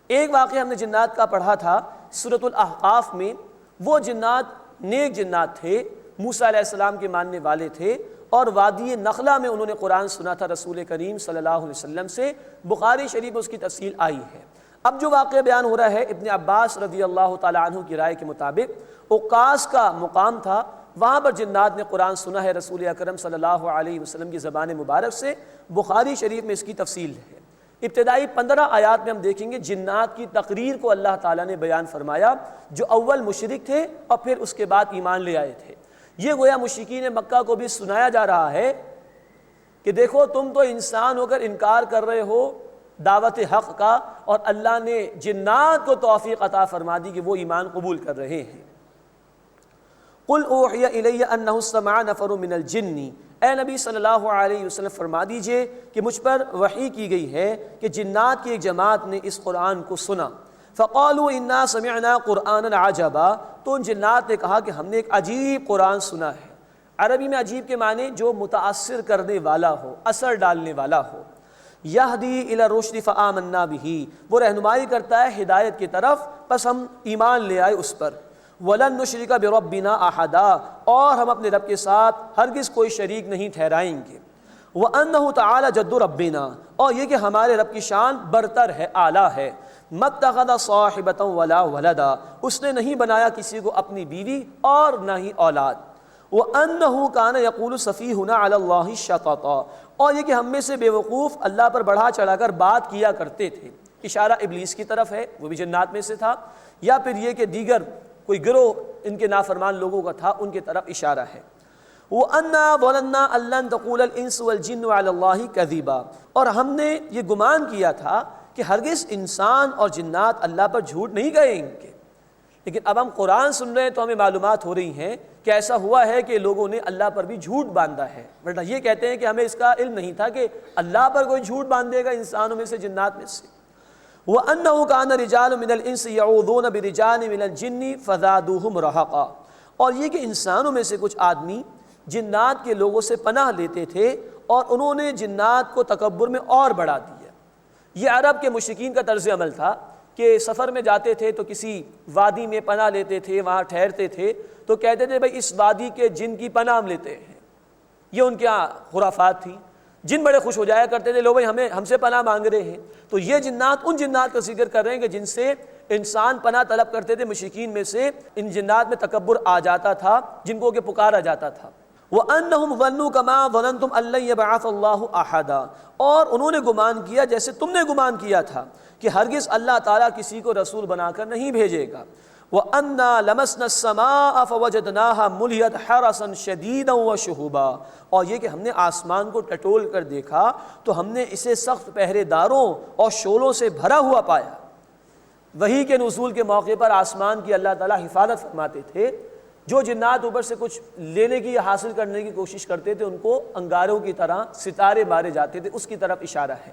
Speaker 3: ایک واقعہ ہم نے جنات کا پڑھا تھا سورۃ الاحقاف میں، وہ جنات نیک جنات تھے، موسیٰ علیہ السلام کے ماننے والے تھے، اور وادی نخلا میں انہوں نے قرآن سنا تھا رسول کریم صلی اللہ علیہ وسلم سے، بخاری شریف میں اس کی تفصیل آئی ہے۔ اب جو واقعہ بیان ہو رہا ہے ابن عباس رضی اللہ تعالیٰ عنہ کی رائے کے مطابق اوقاس کا مقام تھا، وہاں پر جنات نے قرآن سنا ہے رسول اکرم صلی اللہ علیہ وسلم کی زبان مبارک سے، بخاری شریف میں اس کی تفصیل ہے۔ ابتدائی 15 آیات میں ہم دیکھیں گے جنات کی تقریر کو اللہ تعالیٰ نے بیان فرمایا، جو اول مشرک تھے اور پھر اس کے بعد ایمان لے آئے تھے۔ یہ گویا مشرکین مکہ کو بھی سنایا جا رہا ہے کہ دیکھو تم تو انسان ہو کر انکار کر رہے ہو دعوت حق کا، اور اللہ نے جنات کو توفیق عطا فرما دی کہ وہ ایمان قبول کر رہے ہیں۔ قل اوحی الی انہ استمع نفر من الجن، اے نبی صلی اللہ علیہ وسلم فرما دیجئے کہ مجھ پر وحی کی گئی ہے کہ جنات کی ایک جماعت نے اس قرآن کو سنا، فقالوا انا سمعنا قرآنا عجبا، تو ان جنات نے کہا کہ ہم نے ایک عجیب قرآن سنا ہے۔ عربی میں عجیب کے معنی جو متاثر کرنے والا ہو، اثر ڈالنے والا ہو۔ یہدی الی الرشد فآمنا بہ، وہ رہنمائی کرتا ہے ہدایت کی طرف، پس ہم ایمان لے آئے اس پر۔ وَلَن نُشْرِكَ بِرَبِّنَا أَحَدًا، اور ہم اپنے رب کے ساتھ ہرگز کوئی شریک نہیں ٹھہرائیں گے۔ وَأَنَّهُ تَعَالَى جَدُّ رَبِّنَا، اور یہ کہ ہمارے رب کی شان برتر ہے، اعلیٰ ہے۔ مَتَّخَذَ صَاحِبَةً وَلَا وَلَدًا، اس نے نہیں بنایا کسی کو اپنی بیوی اور نہ ہی اولاد۔ وَأَنَّهُ كَانَ يَقُولُ سَفِيهُنَا عَلَى اللَّهِ شَطَطًا، اور یہ کہ ہم میں سے بے وقوف اللہ پر بڑھا چڑھا کر بات کیا کرتے تھے۔ اشارہ ابلیس کی طرف ہے، وہ بھی جنات میں سے تھا، یا پھر یہ کہ دیگر کوئی گروہ ان کے نافرمان لوگوں کا تھا، ان کی طرف اشارہ ہے۔ وَأَنَّا ظَنَنَّا أَن لَّن تَقُولَ الْإِنسُ وَالْجِنُّ عَلَى اللَّهِ كَذِبًا، اور ہم نے یہ گمان کیا تھا کہ ہرگز انسان اور جنات اللہ پر جھوٹ نہیں کہیں گے۔ لیکن اب ہم قرآن سن رہے ہیں تو ہمیں معلومات ہو رہی ہیں کہ ایسا ہوا ہے کہ لوگوں نے اللہ پر بھی جھوٹ باندھا ہے، ورنہ یہ کہتے ہیں کہ ہمیں اس کا علم نہیں تھا کہ اللہ پر کوئی جھوٹ باندھے گا انسانوں میں سے جنات میں سے۔ وَأَنَّهُ كَانَ رِجَالٌ مِّنَ الْإِنسِ يَعُوذُونَ بِرِجَالٍ مِّنَ الْجِنِّ فَزَادُوهُمْ رَهَقًا، اور یہ کہ انسانوں میں سے کچھ آدمی جنات کے لوگوں سے پناہ لیتے تھے اور انہوں نے جنات کو تکبر میں اور بڑھا دیا۔ یہ عرب کے مشرکین کا طرز عمل تھا کہ سفر میں جاتے تھے تو کسی وادی میں پناہ لیتے تھے، وہاں ٹھہرتے تھے تو کہتے تھے بھائی اس وادی کے جن کی پناہ ہم لیتے ہیں۔ یہ ان کے یہاں خرافات تھی، جن بڑے خوش ہو جایا کرتے تھے، لو بھائی ہم سے پناہ مانگ رہے ہیں۔ تو یہ جنات ان جنات کا ذکر کر رہے ہیں کہ جن سے انسان پناہ طلب کرتے تھے، مشرکین میں سے ان جنات میں تکبر آ جاتا تھا، جن کو کہ پکارا جاتا تھا۔ وَأَنَّهُمْ ظَنُّوا كَمَا ظَنَنْتُمْ أَن لَّن يَبْعَثَ اللَّهُ أَحَدًا، اور انہوں نے گمان کیا جیسے تم نے گمان کیا تھا کہ ہرگز اللہ تعالیٰ کسی کو رسول بنا کر نہیں بھیجے گا۔ وَأَنَّا لَمَسْنَا السَّمَاءَ فَوَجَدْنَاهَا مُلْيَتْ حَرَسًا شَدِيدًا وَشُهُبًا، اور یہ کہ ہم نے آسمان کو ٹٹول کر دیکھا تو ہم نے اسے سخت پہرے داروں اور شعلوں سے بھرا ہوا پایا۔ وحی کے نزول کے موقع پر آسمان کی اللہ تعالیٰ حفاظت فرماتے تھے، جو جنات اوپر سے کچھ لینے کی یا حاصل کرنے کی کوشش کرتے تھے ان کو انگاروں کی طرح ستارے مارے جاتے تھے، اس کی طرف اشارہ ہے۔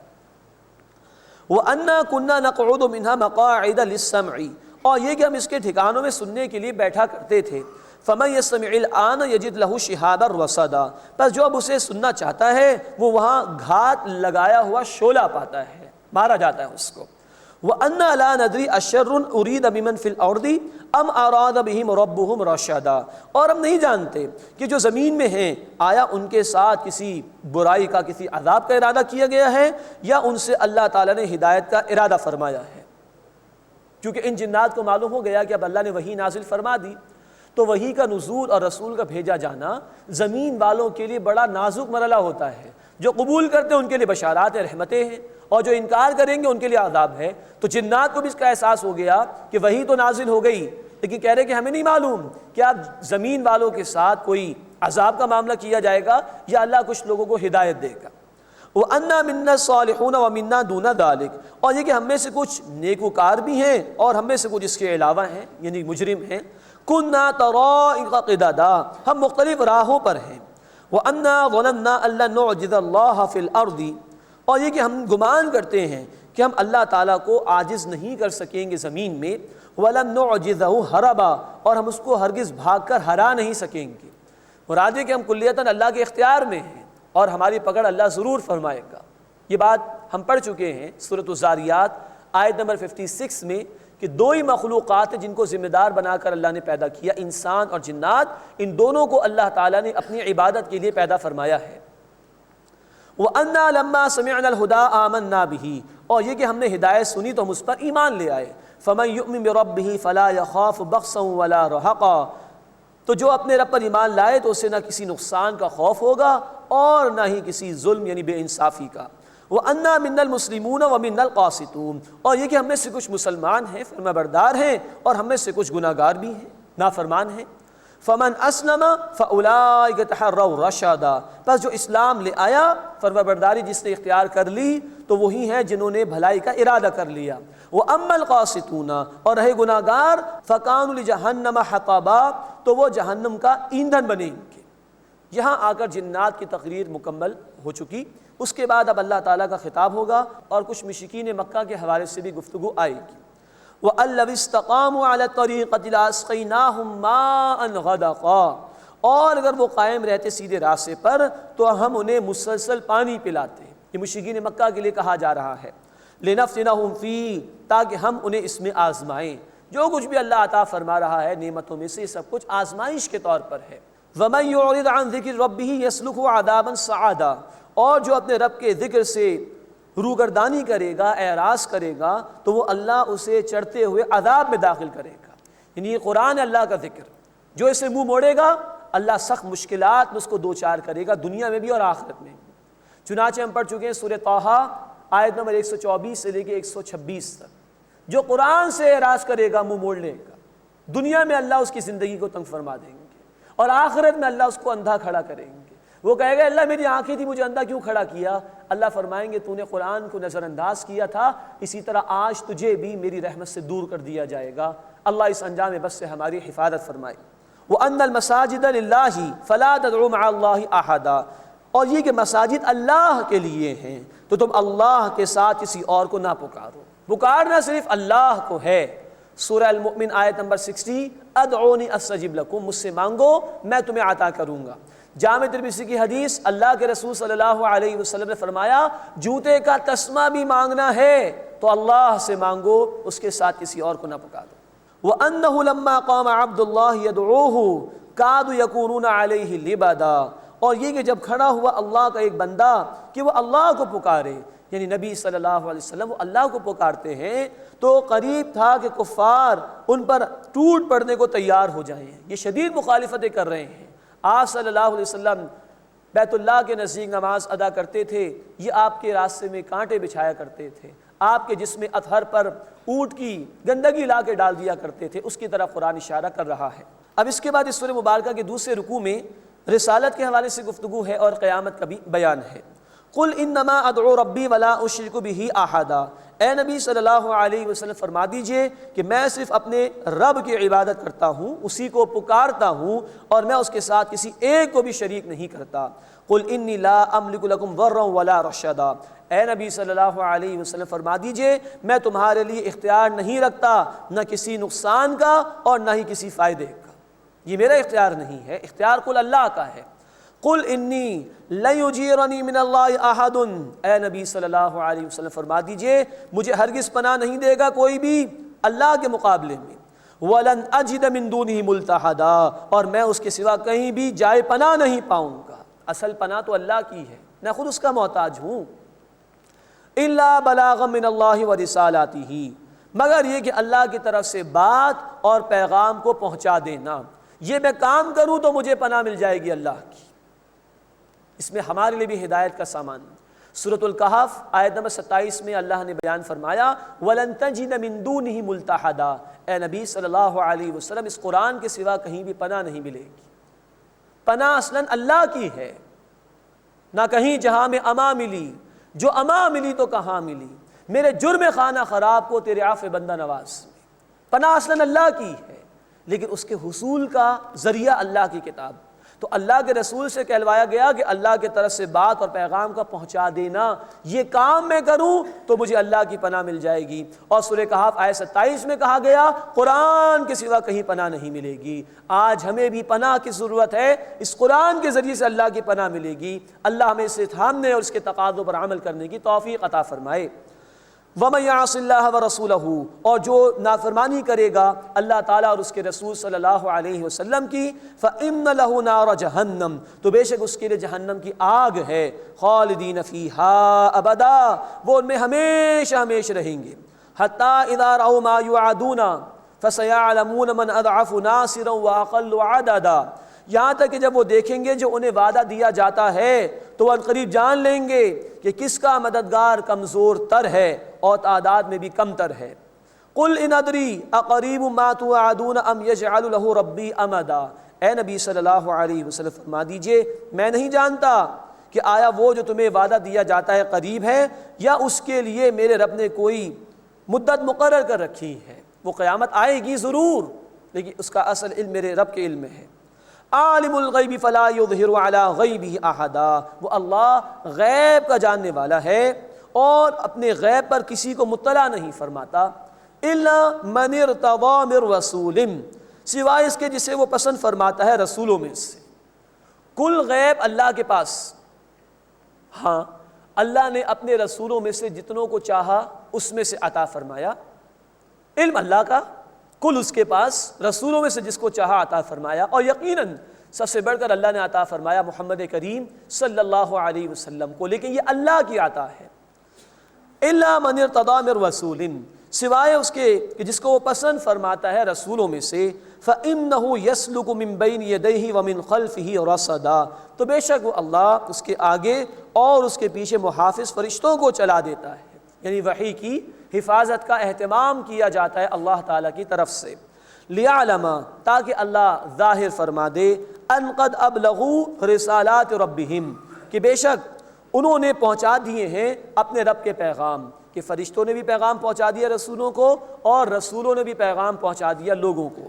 Speaker 3: وَأَنَّا كُنَّا نَقْعُدُ مِنْهَا مَقَاعِدَ لِلسَّمْعِ، اور یہ کہ ہم اس کے ٹھکانوں میں سننے کے لیے بیٹھا کرتے تھے۔ فَمَن يَسْتَمِعِ الْآنَ يَجِدْ لَهُ شِهَابًا رَّصَدًا، پس جو اب اسے سننا چاہتا ہے وہ وہاں گھات لگایا ہوا شعلہ پاتا ہے، مارا جاتا ہے اس کو۔ وَأَنَّا لَا نَدْرِي أَشَرٌ أُرِيدَ بِمَنْ فِي الْأَرْضِ أَمْ أَرَادَ بِهِمْ رَبُّهُمْ رَشَدًا، اور ہم نہیں جانتے کہ جو زمین میں ہیں آیا ان کے ساتھ کسی برائی کا، کسی عذاب کا ارادہ کیا گیا ہے یا ان سے اللہ تعالیٰ نے ہدایت کا ارادہ فرمایا ہے۔ کیونکہ ان جنات کو معلوم ہو گیا کہ اب اللہ نے وحی نازل فرما دی تو وحی کا نزول اور رسول کا بھیجا جانا زمین والوں کے لیے بڑا نازک مرحلہ ہوتا ہے۔ جو قبول کرتے ہیں ان کے لیے بشارات رحمتیں ہیں، اور جو انکار کریں گے ان کے لیے عذاب ہے۔ تو جنات کو بھی اس کا احساس ہو گیا کہ وحی تو نازل ہو گئی، لیکن کہہ رہے کہ ہمیں نہیں معلوم کہ اب زمین والوں کے ساتھ کوئی عذاب کا معاملہ کیا جائے گا یا اللہ کچھ لوگوں کو ہدایت دے گا۔ وَأَنَّا مِنَّا الصَّالِحُونَ وَمِنَّا دُونَ ذَلِكَ، اور یہ کہ ہم میں سے کچھ نیکوکار بھی ہیں اور ہم میں سے کچھ اس کے علاوہ ہیں، یعنی مجرم ہیں۔ كُنَّا طَرَائِقَ قِدَدًا، ہم مختلف راہوں پر ہیں۔ وَأَنَّا ظَنَنَّا أَن لَّن نُعْجِزَ اللَّهَ فِي الْأَرْضِ، اور یہ کہ ہم گمان کرتے ہیں کہ ہم اللہ تعالیٰ کو عاجز نہیں کر سکیں گے زمین میں۔ وَلَن نُعْجِزَهُ هَرَبًا، اور ہم اس کو ہرگز بھاگ کر ہرا نہیں سکیں گے۔ مراد ہے کہ ہم کلیتاً اللہ کے اختیار میں ہیں اور ہماری پکڑ اللہ ضرور فرمائے گا۔ یہ بات ہم پڑھ چکے ہیں سورۃ الذاریات آیت نمبر 56 میں کہ دو ہی مخلوقات ہیں جن کو ذمہ دار بنا کر اللہ نے پیدا کیا، انسان اور جنات۔ ان دونوں کو اللہ تعالیٰ نے اپنی عبادت کے لیے پیدا فرمایا ہے۔ وَأَنَّا لَمَّا سَمِعْنَا الْهُدَىٰ آمَنَّا بِهِ، اور یہ کہ ہم نے ہدایت سنی تو ہم اس پر ایمان لے آئے۔ فَمَن يُؤْمِن بِرَبِّهِ فَلَا يَخَافُ بَخْسًا وَلَا رَهَقًا، تو جو اپنے رب پر ایمان لائے تو اسے نہ کسی نقصان کا خوف ہوگا اور نہ ہی کسی ظلم یعنی بے انصافی کا۔ وَأَنَّا مِنَّا الْمُسْلِمُونَ وَمِنَّا الْقَاسِطُونَ، اور یہ کہ ہم میں سے کچھ مسلمان ہیں، فرمانبردار ہیں، اور ہم میں سے کچھ گناہگار بھی ہیں، نافرمان ہیں۔ فَمَنْ أَسْلَمَ فَأُولَٰئِكَ تَحَرَّوْا رَشَدًا، بس جو اسلام لے آیا، فرمانبرداری جس نے اختیار کر لی تو وہی ہیں جنہوں نے بھلائی کا ارادہ کر لیا۔ وَأَمَّا الْقَاسِطُونَ، اور رہے گناہگار، فَكَانُوا لِجَهَنَّمَ حَطَبًا، تو وہ جہنم کا ایندھن بنیں گے۔ یہاں آ کر جنات کی تقریر مکمل ہو چکی۔ اس کے بعد اب اللہ تعالیٰ کا خطاب ہوگا اور کچھ مشرکین مکہ کے حوالے سے بھی گفتگو آئے گی۔ وَأَن لَّوِ اسْتَقَامُوا عَلَى الطَّرِيقَةِ لَأَسْقَيْنَاهُم مَّاءً غَدَقًا، اور اگر وہ قائم رہتے سیدھے راستے پر تو ہم انہیں مسلسل پانی پلاتے۔ یہ مشرکین مکہ کے لیے کہا جا رہا ہے۔ لِنَفْتِنَهُمْ فِيهِ، تاکہ ہم انہیں اس میں آزمائیں۔ جو کچھ بھی اللہ عطا فرما رہا ہے نعمتوں میں سے، یہ سب کچھ آزمائش کے طور پر ہے۔ وَمَن يُعْرِضْ عَن ذِكْرِ رَبِّهِ يَسْلُكْهُ عَذَابًا صَعَدًا، اور جو اپنے رب کے ذکر سے روگردانی کرے گا، اعراض کرے گا، تو وہ اللہ اسے چڑھتے ہوئے عذاب میں داخل کرے گا۔ یعنی یہ قرآن اللہ کا ذکر، جو اسے منہ موڑے گا اللہ سخت مشکلات میں اس کو دوچار کرے گا، دنیا میں بھی اور آخرت میں بھی۔ چنانچہ ہم پڑھ چکے ہیں سورہ طٰہٰ آیت نمبر 124 سے لے کے 126 تک۔ جو قرآن سے اعراض کرے گا، منہ موڑ لے گا، دنیا میں اللہ اس کی زندگی کو تنگ فرما دیں گے اور آخرت میں اللہ اس کو اندھا کھڑا کریں گے۔ وہ کہے گا اللہ میری آنکھیں تھی، مجھے اندھا کیوں کھڑا کیا؟ اللہ فرمائیں گے تو نے قرآن کو نظر انداز کیا تھا، اسی طرح آج تجھے بھی میری رحمت سے دور کر دیا جائے گا۔ اللہ اس انجام بس سے ہماری حفاظت فرمائے۔ وَأَنَّ الْمَسَاجِدَ لِلَّهِ فَلَا تَدْعُوا مَعَ اللَّهِ أَحَدًا، اور یہ کہ مساجد اللہ کے لیے ہیں تو تم اللہ کے ساتھ کسی اور کو نہ پکارو۔ پکارنا صرف اللہ کو ہے۔ سورہ المؤمن آیت نمبر 60، ادعونی استجب لکم، مجھ سے مانگو میں تمہیں عطا کروں گا۔ جامع ترمذی کی حدیث، اللہ کے رسول صلی اللہ علیہ وسلم نے فرمایا جوتے کا تسمہ بھی مانگنا ہے تو اللہ سے مانگو، اس کے ساتھ کسی اور کو نہ پکارو۔ وَأَنَّهُ لَمَّا قَامَ عَبْدُ اللَّهِ يَدْعُوهُ كَادُوا يَكُونُونَ عَلَيْهِ لِبَدًا، اور یہ کہ جب کھڑا ہوا اللہ کا ایک بندہ کہ وہ اللہ کو پکارے، یعنی نبی صلی اللہ علیہ وسلم وہ اللہ کو پکارتے ہیں، تو قریب تھا کہ کفار ان پر ٹوٹ پڑنے کو تیار ہو جائیں۔ یہ شدید مخالفتیں کر رہے ہیں۔ آپ صلی اللہ علیہ وسلم بیت اللہ کے نزدیک نماز ادا کرتے تھے، یہ آپ کے راستے میں کانٹے بچھایا کرتے تھے، آپ کے جسم اطہر پر اونٹ کی گندگی لا کے ڈال دیا کرتے تھے، اس کی طرف قرآن اشارہ کر رہا ہے۔ اب اس کے بعد اس سورہ مبارکہ کے دوسرے رکوع میں رسالت کے حوالے سے گفتگو ہے اور قیامت کا بھی بیان ہے۔ قل انما ادعو ربی ولا اشرک بہ احدا، اے نبی صلی اللہ علیہ وسلم فرما دیجئے کہ میں صرف اپنے رب کی عبادت کرتا ہوں، اسی کو پکارتا ہوں اور میں اس کے ساتھ کسی ایک کو بھی شریک نہیں کرتا۔ قل انی لا املک لکم ضرا ولا رشدا، اے نبی صلی اللہ علیہ وسلم فرما دیجئے میں تمہارے لیے اختیار نہیں رکھتا، نہ کسی نقصان کا اور نہ ہی کسی فائدے کا، یہ میرا اختیار نہیں ہے، اختیار کل اللہ کا ہے۔ قل انی لن یجیرنی من اللہ احد، اے نبی صلی اللہ علیہ وسلم فرما دیجئے مجھے ہرگز پناہ نہیں دے گا کوئی بھی اللہ کے مقابلے میں، وَلَنْ أَجِدَ مِن دُونِهِ مُلْتَحَدًا، اور میں اس کے سوا کہیں بھی جائے پناہ نہیں پاؤں گا۔ اصل پناہ تو اللہ کی ہے، میں خود اس کا محتاج ہوں۔ إِلَّا بَلَاغًا مِّنَ اللَّهِ وَرِسَالَاتِهِ، مگر یہ کہ اللہ کی طرف سے بات اور پیغام کو پہنچا دینا، یہ میں کام کروں تو مجھے پناہ مل جائے گی اللہ کی۔ اس میں ہمارے لیے بھی ہدایت کا سامان۔ سورۃ الکہف آیت نمبر 27 میں اللہ نے بیان فرمایا وَلَن تَجِدَ مِن دُونِهِ مُلْتَحَدًا، اے نبی صلی اللہ علیہ وسلم اس قرآن کے سوا کہیں بھی پناہ نہیں ملے گی۔ پناہ اصلاً اللہ کی ہے، نہ کہیں جہاں میں اما ملی، جو اما ملی تو کہاں ملی، میرے جرم خانہ خراب کو تیرے عفو بندہ نواز میں۔ پناہ اصلاً اللہ کی ہے، لیکن اس کے حصول کا ذریعہ اللہ کی کتاب، تو اللہ کے رسول سے کہلوایا گیا کہ اللہ کی طرف سے بات اور پیغام کا پہنچا دینا، یہ کام میں کروں تو مجھے اللہ کی پناہ مل جائے گی۔ اور سورہ کہف آیت 27 میں کہا گیا قرآن کے سوا کہیں پناہ نہیں ملے گی۔ آج ہمیں بھی پناہ کی ضرورت ہے، اس قرآن کے ذریعے سے اللہ کی پناہ ملے گی۔ اللہ ہمیں اسے تھامنے اور اس کے تقاضوں پر عمل کرنے کی توفیق عطا فرمائے۔ وَمَن يَعْصِ اللَّهَ وَرَسُولَهُ، اور جو نافرمانی کرے گا اللہ تعالیٰ اور اس کے رسول صلی اللہ علیہ وسلم کی، فَإِنَّ لَهُ نَارَ جَهَنَّمْ، تو بے شک اس کے لیے جہنم کی آگ ہے، خالدین فیہا ابدا، وہ ان میں ہمیشہ ہمیشہ رہیں گے۔ حَتَّى إِذَا رَأَوْا مَا يُوعَدُونَ فَسَيَعْلَمُونَ مَنْ أَضْعَفُ نَاصِرًا وَأَقَلُّ عَدَدًا، یہاں تک کہ جب وہ دیکھیں گے جو انہیں وعدہ دیا جاتا ہے تو وہ عنقریب جان لیں گے کہ کس کا مددگار کمزور تر ہے اور تعداد میں بھی کم تر ہے۔ قُلْ إِنْ أَدْرِي أَقَرِيبٌ مَا تُوعَدُونَ أَمْ يَجْعَلُ لَهُ رَبِّي أَمَدًا، اے نبی صلی اللہ علیہ وسلم فرما دیجئے میں نہیں جانتا کہ آیا وہ جو تمہیں وعدہ دیا جاتا ہے قریب ہے یا اس کے لیے میرے رب نے کوئی مدت مقرر کر رکھی ہے۔ وہ قیامت آئے گی ضرور، لیکن اس کا اصل علم میرے رب کے علم میں ہے۔ عالم الغیب فلا یظہر علی غیبہ احدا، وہ اللہ غیب کا جاننے والا ہے اور اپنے غیب پر کسی کو مطلع نہیں فرماتا۔ الا من ارتضی من رسول، سوائے اس کے جسے وہ پسند فرماتا ہے رسولوں میں سے۔ کل غیب اللہ کے پاس، ہاں اللہ نے اپنے رسولوں میں سے جتنوں کو چاہا اس میں سے عطا فرمایا۔ علم اللہ کا کل اس کے پاس، رسولوں میں سے جس کو چاہا عطا فرمایا، اور یقیناً سب سے بڑھ کر اللہ نے عطا فرمایا محمد کریم صلی اللہ علیہ وسلم کو، لیکن یہ اللہ کی عطا ہے۔ الا من ارتضی من رسول، سوائے اس کے کہ جس کو وہ پسند فرماتا ہے رسولوں میں سے، فإنہ یسلک من بین یدیہ ومن خلفہ رصدا، تو بے شک وہ اللہ اس کے آگے اور اس کے پیچھے محافظ فرشتوں کو چلا دیتا ہے، یعنی وحی کی حفاظت کا اہتمام کیا جاتا ہے اللہ تعالیٰ کی طرف سے۔ لیعلم، تاکہ اللہ ظاہر فرما دے، ان قد ابلغوا رسالات ربہم، کہ بے شک انہوں نے پہنچا دیے ہیں اپنے رب کے پیغام، کہ فرشتوں نے بھی پیغام پہنچا دیا رسولوں کو اور رسولوں نے بھی پیغام پہنچا دیا لوگوں کو۔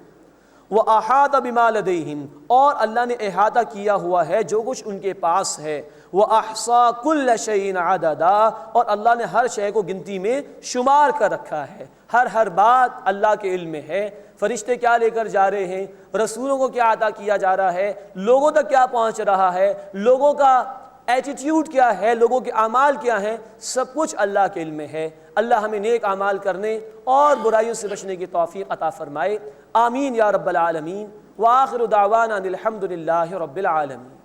Speaker 3: وَأَحَاطَ بِمَا لَدَيْهِمْ، اور اللہ نے احاطہ کیا ہوا ہے جو کچھ ان کے پاس ہے۔ وَأَحْصَىٰ كُلَّ شَيْءٍ عَدَدًا، اور اللہ نے ہر شے کو گنتی میں شمار کر رکھا ہے۔ ہر بات اللہ کے علم میں ہے، فرشتے کیا لے کر جا رہے ہیں، رسولوں کو کیا عطا کیا جا رہا ہے، لوگوں تک کیا پہنچ رہا ہے، لوگوں کا ایٹیٹیوڈ کیا ہے، لوگوں کے اعمال کیا ہیں، سب کچھ اللہ کے علم میں ہے۔ اللہ ہمیں نیک اعمال کرنے اور برائیوں سے بچنے کی توفیق عطا فرمائے، آمین یا رب العالمین۔ وآخر دعوانا الحمد للہ رب العالمین۔